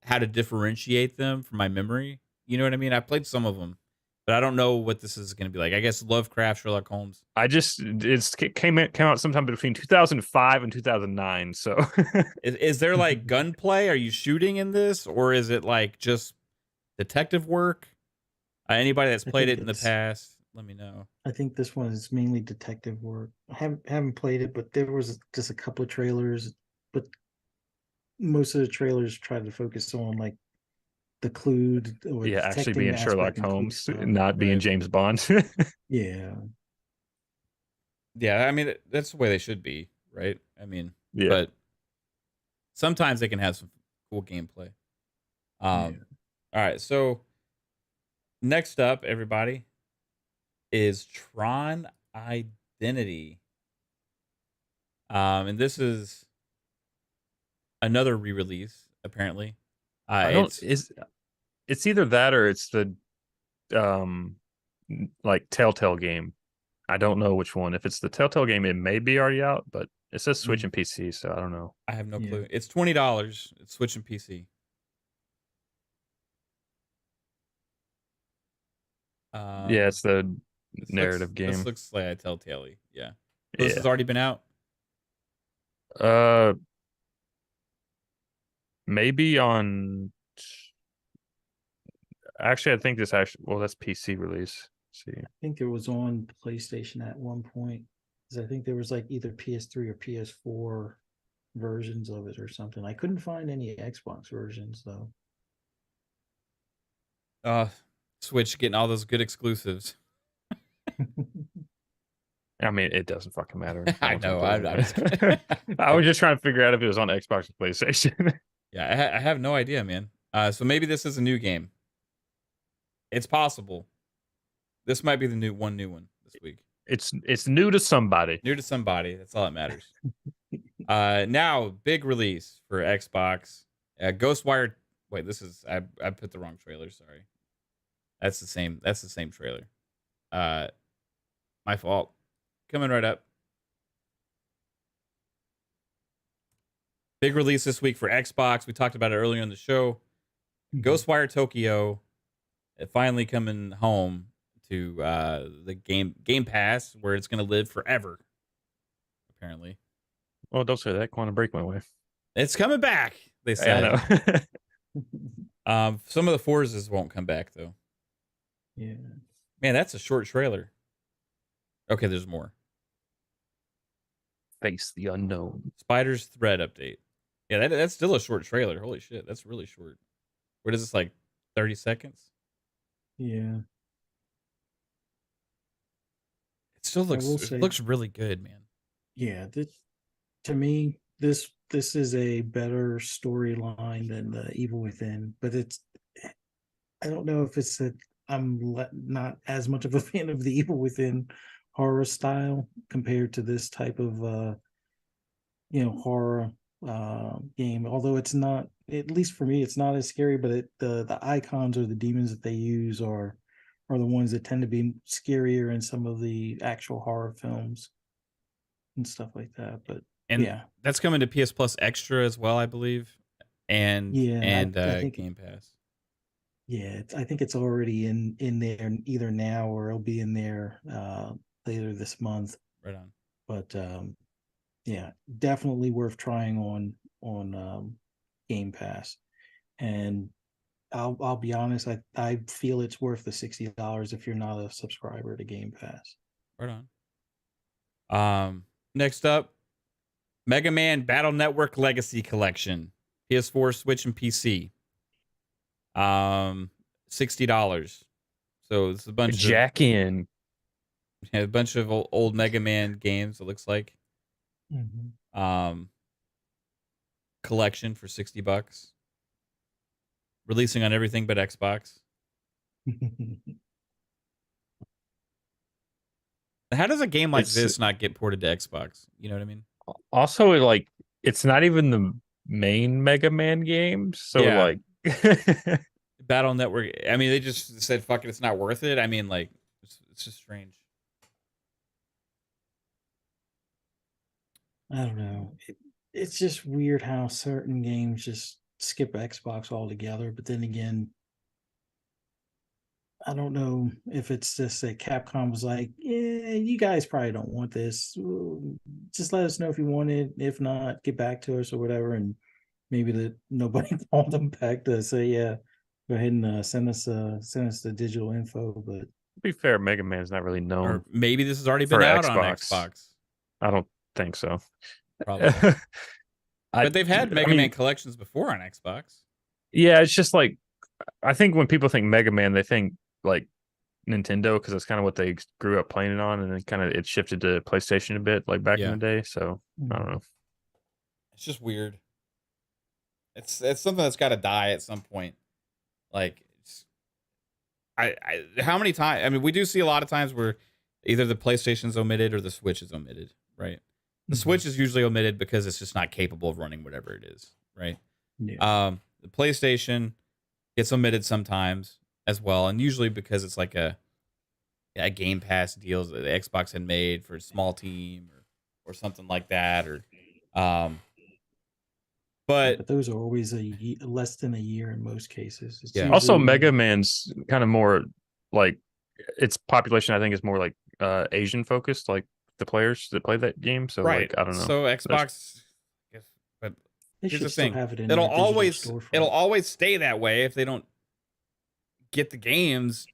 how to differentiate them from my memory. You know what I mean? I played some of them, but I don't know what this is going to be like. I guess Lovecraft, Sherlock Holmes. It came out sometime between 2005 and 2009. So is there like gunplay? Are you shooting in this, or is it like just detective work? Anybody that's played it in the past, let me know. I think this one is mainly detective work. I haven't played it, but there was just a couple of trailers, but most of the trailers tried to focus on like the clue or actually being Sherlock Holmes, not being James Bond. Yeah, I mean that's the way they should be, right? I mean, yeah, but sometimes they can have some cool gameplay. All right, so next up, everybody, is Tron Identity, and this is another re-release apparently. It's either that or it's the like Telltale game. I don't know which one. If it's the Telltale game, it may be already out, but it says Switch and PC, so I don't know. I have no clue. It's $20. It's Switch and PC. It's the narrative game. This looks like a Telltale. Yeah. This has already been out. Maybe on. Actually, I think that's PC release. Let's see. I think it was on PlayStation at one point. Because I think there was like either PS3 or PS4 versions of it or something. I couldn't find any Xbox versions though. Switch getting all those good exclusives. I mean, it doesn't fucking matter. I know. I'm just I was just trying to figure out if it was on Xbox or PlayStation. Yeah, I have no idea, man. So maybe this is a new game. It's possible. This might be the new one this week. It's new to somebody. New to somebody. That's all that matters. Now, big release for Xbox. Ghostwire. Wait, this is I put the wrong trailer. Sorry. That's the same trailer. My fault. Coming right up. Big release this week for Xbox. We talked about it earlier in the show. Ghostwire Tokyo. Finally coming home to the Game Pass, where it's going to live forever. Apparently. Well, don't say that. Quantum Break went away. It's coming back, they said. I know. Some of the Forzas won't come back, though. Yeah. Man, that's a short trailer. Okay, there's more. Face the unknown. Spider's Thread update. Yeah, that's still a short trailer. Holy shit, that's really short. What is this, like 30 seconds? Yeah. It still looks really good, man. Yeah, to me, this is a better storyline than the Evil Within, but I don't know if it's that I'm not as much of a fan of the Evil Within horror style compared to this type of horror game. Although it's not, at least for me, it's not as scary, but the icons or the demons that they use are the ones that tend to be scarier in some of the actual horror films and stuff like that. But yeah, that's coming to PS Plus Extra as well, I believe, and I think, Game Pass. Yeah, I think it's already in there either now or it'll be in there later this month. Right on. But yeah, definitely worth trying on Game Pass. And I'll be honest, I feel it's worth the $60 if you're not a subscriber to Game Pass. Right on. Next up, Mega Man Battle Network Legacy Collection, PS4, Switch, and PC. $60. So it's a bunch a bunch of old Mega Man games. It looks like. Mm-hmm. Collection for $60. Releasing on everything but Xbox. How does a game like this not get ported to Xbox? You know what I mean? Also, like, it's not even the main Mega Man game. So, yeah. Like, Battle Network. I mean, they just said, fuck it, it's not worth it. I mean, like, it's just strange. I don't know. It's just weird how certain games just skip Xbox altogether. But then again, I don't know if it's just that Capcom was like, yeah, you guys probably don't want this. Just let us know if you want it. If not, get back to us or whatever. And maybe that nobody called them back to say, yeah, go ahead and send us the digital info. But to be fair, Mega Man's not really known. Or maybe this has already been out on Xbox. I don't think so. Probably. But they've had Mega Man collections before on Xbox. Yeah, it's just like, I think when people think Mega Man, they think like Nintendo, because that's kind of what they grew up playing it on, and then kind of it shifted to PlayStation a bit, like back in the day. So I don't know. It's just weird. It's something that's got to die at some point. Like, how many times? I mean, we do see a lot of times where either the PlayStation's omitted or the Switch is omitted, right? The Switch is usually omitted because it's just not capable of running whatever it is, right? Yeah. The PlayStation gets omitted sometimes as well, and usually because it's like a Game Pass deals that the Xbox had made for a small team or something like that, or but those are always less than a year in most cases. It's Also, Mega Man's kind of more like, its population, I think, is more like Asian focused, like the players that play that game. So right. like, I don't know. So Xbox, but here's the thing: it'll always stay that way if they don't get the games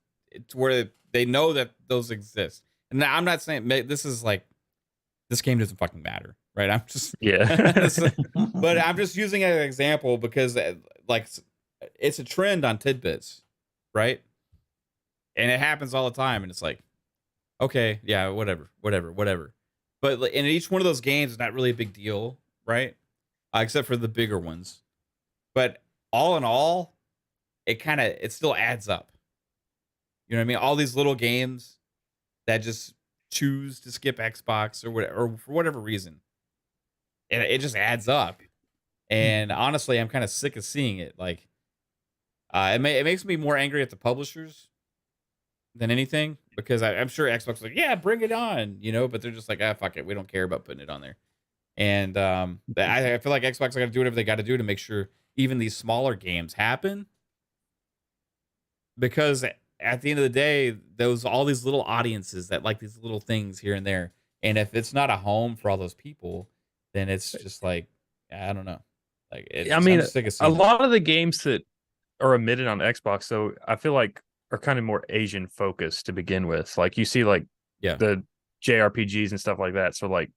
to where they know that those exist. And I'm not saying this is like, this game doesn't fucking matter, right? I'm just but I'm just using it as an example because like it's a trend on Tidbits, right? And it happens all the time, and it's like, okay, yeah, whatever. But in each one of those games is not really a big deal, right? Except for the bigger ones. But all in all, it still adds up. You know what I mean? All these little games that just choose to skip Xbox or whatever, or for whatever reason, and it just adds up. And honestly, I'm kind of sick of seeing it. Like, it makes me more angry at the publishers than anything, because I'm sure Xbox is like, yeah, bring it on, but they're just like, ah, fuck it, we don't care about putting it on there. And I feel like Xbox got to do whatever they got to do to make sure even these smaller games happen, because at the end of the day, all these little audiences that like these little things here and there, and if it's not a home for all those people, then it's just like, I don't know. Like, I mean, I'm sick of a seeing it. lot of the games that are emitted on Xbox, though, I feel like are kind of more Asian focused to begin with. Like, you see, like, Yeah. the JRPGs and stuff like that. So, like,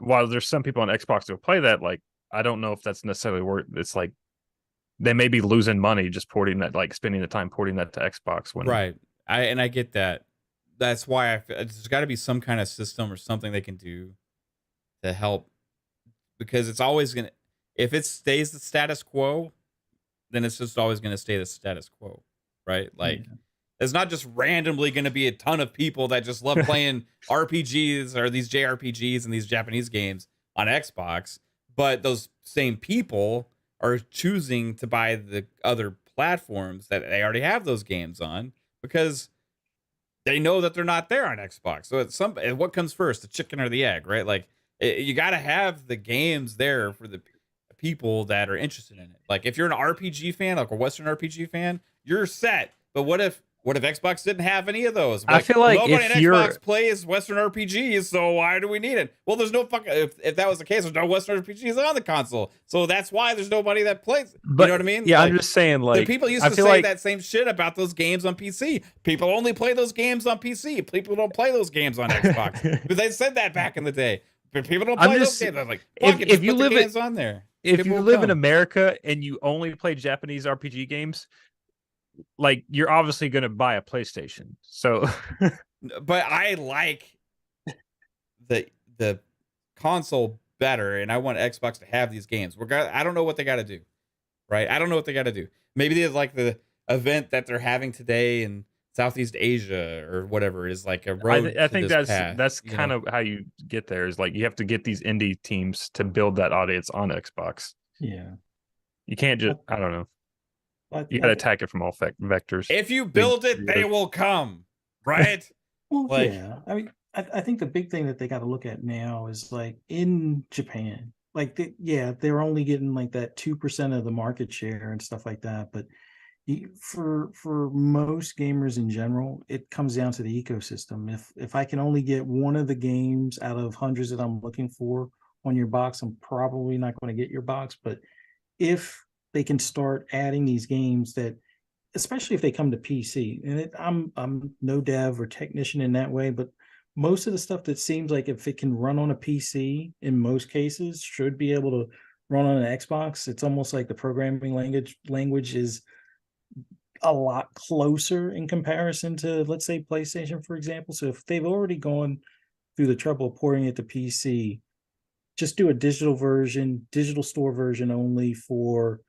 while there's some people on Xbox who play that, like, I don't know if that's necessarily worth. It's like they may be losing money just porting that, like spending the time porting that to Xbox. When Right. I get that. That's why there's got to be some kind of system or something they can do to help, because it's always gonna, if it stays the status quo, then it's just always gonna stay the status quo, right? Like, there's not just randomly gonna be a ton of people that just love playing RPGs or these JRPGs and these Japanese games on Xbox, but those same people are choosing to buy the other platforms that they already have those games on, because they know that they're not there on Xbox. So it's what comes first, the chicken or the egg, right? Like, you got to have the games there for the people that are interested in it. Like, if you're an RPG fan, like a Western RPG fan, you're set. But what if Xbox didn't have any of those? I feel like nobody if on you're Xbox plays Western RPGs, so why do we need it? Well, there's no fucking, if that was the case, there's no Western RPGs on the console, so that's why there's nobody that plays. But, you know what I mean? Yeah, like, I'm just saying, like, the people used to say that same shit about those games on PC. People only play those games on PC. People don't play those games on Xbox. But they said that back in the day. But people don't play those games. I was like, fuck it, just put the games on there. If you live in America and you only play Japanese RPG games, like, you're obviously going to buy a PlayStation. So, but I like the console better, and I want Xbox to have these games. I don't know what they got to do, right? I don't know what they got to do. Maybe there's like the event that they're having today in Southeast Asia or whatever is like a road. I think that's path, kind of how you get there. Is like you have to get these indie teams to build that audience on Xbox. Yeah, you can't just. I don't know. You got to attack it from all vectors. If you build it, they will come, right? Well, yeah. I mean, I think the big thing that they got to look at now is, like, in Japan, like, they're only getting like that 2% of the market share and stuff like that. But for most gamers in general, it comes down to the ecosystem. If I can only get one of the games out of hundreds that I'm looking for on your box, I'm probably not going to get your box. But if they can start adding these games that, especially if they come to PC, and I'm no dev or technician in that way, but most of the stuff that seems like if it can run on a PC in most cases should be able to run on an Xbox. It's almost like the programming language is a lot closer in comparison to, let's say, PlayStation, for example. So if they've already gone through the trouble of porting it to PC, just do a digital store version only for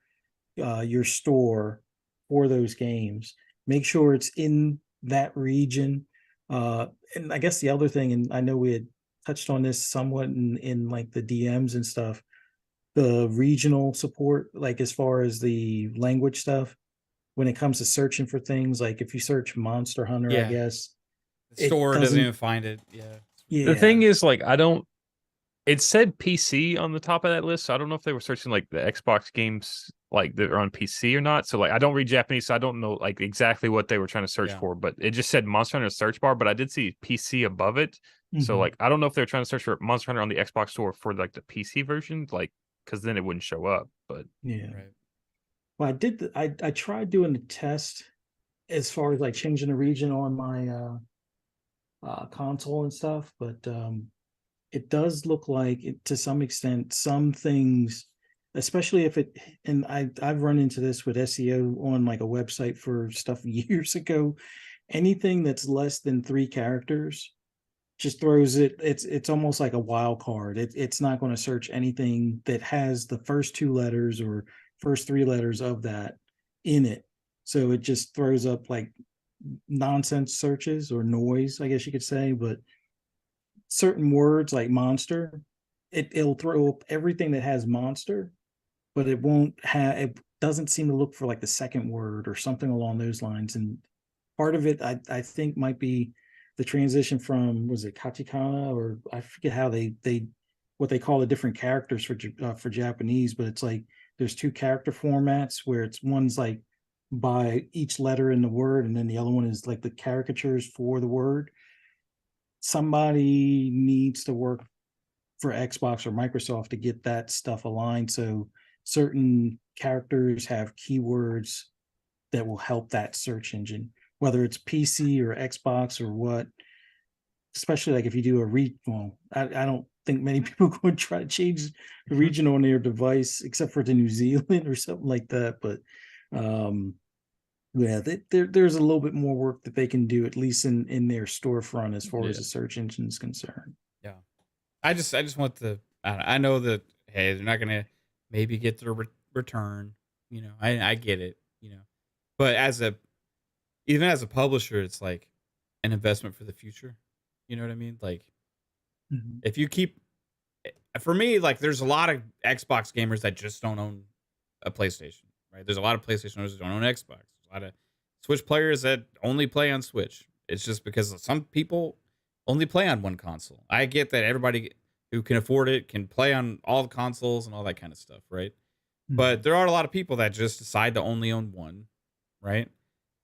your store for those games. Make sure it's in that region. And I guess the other thing, and I know we had touched on this somewhat in like the DMs and stuff, the regional support, like as far as the language stuff, when it comes to searching for things, like if you search Monster Hunter, I guess the store doesn't even find it. Yeah. The thing is, like, it said PC on the top of that list, so I don't know if they were searching like the Xbox games like that are on PC or not. So, like, I don't read Japanese, so I don't know like exactly what they were trying to search for. But it just said Monster Hunter search bar, but I did see PC above it. So, like, I don't know if they're trying to search for Monster Hunter on the Xbox store for like the PC version, like, because then it wouldn't show up. But well, I tried doing the test as far as like changing the region on my console and stuff, but it does look like to some extent, some things, especially if it, and I've run into this with SEO on like a website for stuff years ago, anything that's less than 3 characters just throws it. It's almost like a wild card. It's not going to search anything that has the first 2 letters or first 3 letters of that in it. So it just throws up like nonsense searches or noise, I guess you could say. But certain words like monster, it'll throw up everything that has monster, but it won't have. It doesn't seem to look for like the second word or something along those lines. And part of it, I think, might be the transition from, was it katakana, or I forget how they what they call the different characters for Japanese, but it's like there's 2 character formats where it's one's like by each letter in the word, and then the other one is like the caricatures for the word. Somebody needs to work for Xbox or Microsoft to get that stuff aligned, so certain characters have keywords that will help that search engine, whether it's PC or Xbox or what. Especially like if you do I don't think many people are going to try to change the region on their device except for to New Zealand or something like that. But yeah, there's a little bit more work that they can do, at least in their storefront, as far as the search engine is concerned. Yeah, I just want I know that, hey, they're not gonna maybe get their return. You know, I get it. You know, but even as a publisher, it's like an investment for the future. You know what I mean? Like, if you keep, for me, like, there's a lot of Xbox gamers that just don't own a PlayStation, right? There's a lot of PlayStation owners that don't own Xbox. There's a lot of Switch players that only play on Switch. It's just because some people only play on one console. I get that everybody who can afford it can play on all the consoles and all that kind of stuff, right? But there are a lot of people that just decide to only own one, right?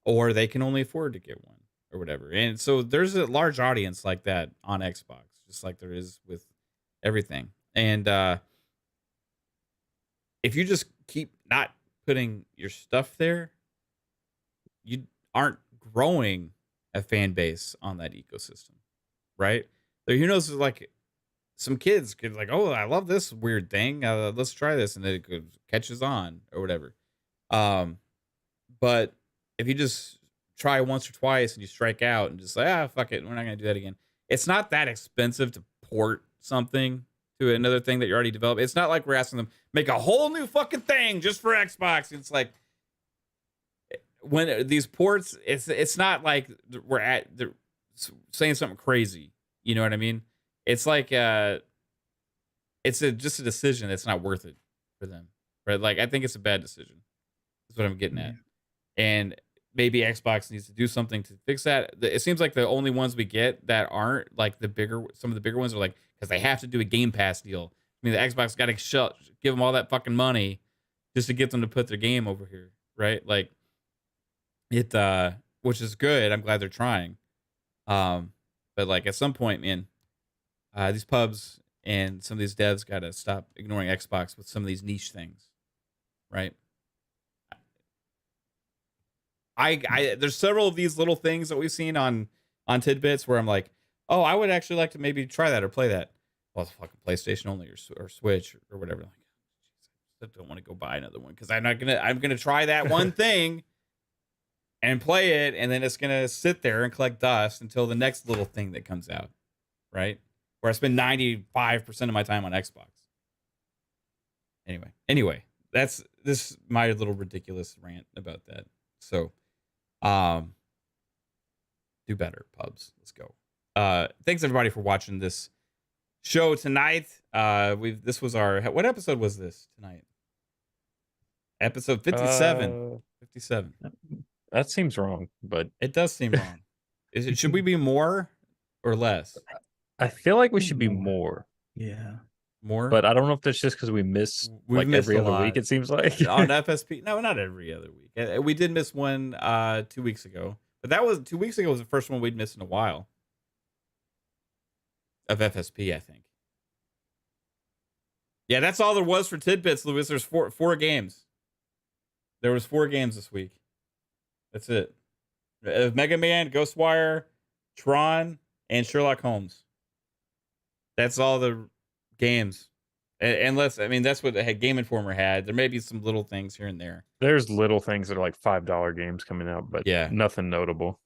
Or they can only afford to get one, or whatever. And so there's a large audience like that on Xbox, just like there is with everything. And if you just keep not putting your stuff there, you aren't growing a fan base on that ecosystem, right? So who knows, like, some kids could like, oh, I love this weird thing. Let's try this. And then it catches on or whatever. But if you just try once or twice and you strike out and just like, fuck it, we're not going to do that again. It's not that expensive to port something to another thing that you already developed. It's not like we're asking them make a whole new fucking thing just for Xbox. It's like, when these ports, it's not like they're saying something crazy. You know what I mean? It's like it's just a decision that's not worth it for them. Right? Like, I think it's a bad decision. That's what I'm getting at. And maybe Xbox needs to do something to fix that. It seems like the only ones we get that aren't like some of the bigger ones are like, because they have to do a Game Pass deal. I mean, the Xbox got to give them all that fucking money just to get them to put their game over here, right? Like, it, which is good. I'm glad they're trying. But like, at some point, man, these pubs and some of these devs got to stop ignoring Xbox with some of these niche things, right? There's several of these little things that we've seen on Tidbits where I'm like, oh, I would actually like to maybe try that or play that. Well, it's fucking PlayStation only or Switch or whatever. Like, I don't want to go buy another one because I'm gonna try that one thing and play it, and then it's gonna sit there and collect dust until the next little thing that comes out, right? Where I spend 95% of my time on Xbox. Anyway, that's my little ridiculous rant about that. So, do better, pubs. Let's go. Thanks everybody for watching this show tonight. This was what episode was this tonight? Episode 57. 57. That seems wrong, but it does seem wrong. Should we be more or less? I feel like we should be more. Yeah. More? But I don't know if that's just because we've like missed every other week, it seems like. On FSP. No, not every other week. We did miss one 2 weeks ago. But that was 2 weeks ago was the first one we'd missed in a while. Of FSP, I think. Yeah, that's all there was for Tidbits, Lewis. There's four games. There was 4 games this week. That's it. Mega Man, Ghostwire, Tron, and Sherlock Holmes. That's all the games. Unless, I mean, that's what Game Informer had. There may be some little things here and there. There's little things that are like $5 games coming out, but yeah, nothing notable.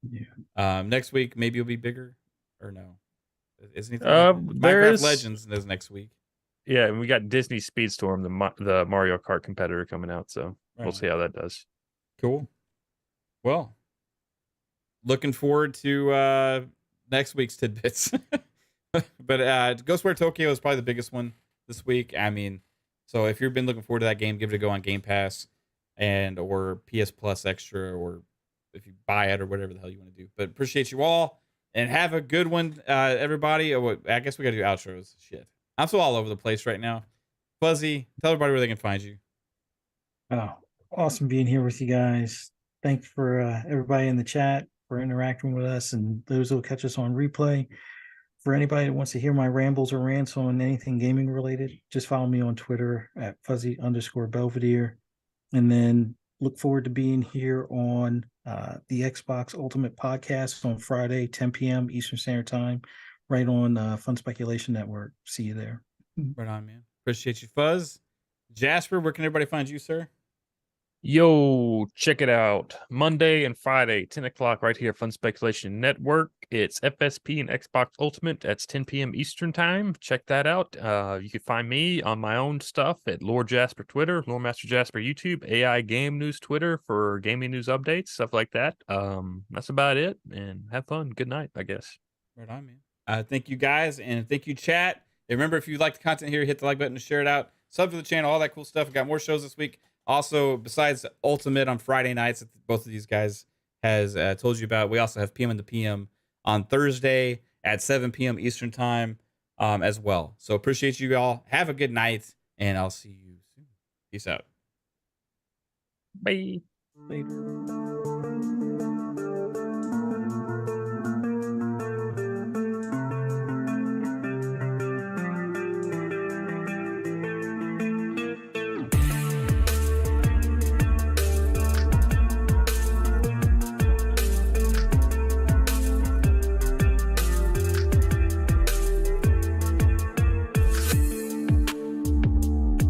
Yeah. Next week maybe it'll be bigger, or no? Is anything there Minecraft is Legends is next week? Yeah, and we got Disney Speedstorm, the Mario Kart competitor coming out, so Right we'll on. see how that does. Cool. Well, looking forward to next week's tidbits. But Ghostwire Tokyo is probably the biggest one this week. I mean, so if you've been looking forward to that game, give it a go on Game Pass and or PS Plus Extra, or if you buy it or whatever the hell you want to do. But appreciate you all and have a good one, everybody. I guess we got to do outros. Shit, I'm so all over the place right now. Fuzzy, tell everybody where they can find you. Oh, awesome being here with you guys. Thanks for everybody in the chat for interacting with us, and those who will catch us on replay. For anybody that wants to hear my rambles or rants on anything gaming related, just follow me on Twitter at fuzzy_Belvedere. And then look forward to being here on the Xbox Ultimate Podcast on Friday, 10 p.m. Eastern Standard Time, right on Fun Speculation Network. See you there. Right on, man. Appreciate you, Fuzz. Jasper, where can everybody find you, sir? Yo, check it out. Monday and Friday, 10 o'clock, right here, Fun Speculation Network. It's FSP and Xbox Ultimate. That's 10 p.m. Eastern Time. Check that out. You can find me on my own stuff at Lord Jasper Twitter, Lord Master Jasper YouTube, AI Game News Twitter for gaming news updates, stuff like that. That's about it. And have fun. Good night, I guess. Right on, man. Thank you, guys, and thank you, chat. And remember, if you like the content here, hit the like button to share it out. Sub to the channel, all that cool stuff. We got more shows this week. Also, besides Ultimate on Friday nights that both of these guys has told you about, we also have PM and the PM on Thursday at 7 p.m. Eastern Time as well. So appreciate you all. Have a good night, and I'll see you soon. Peace out. Bye. Later.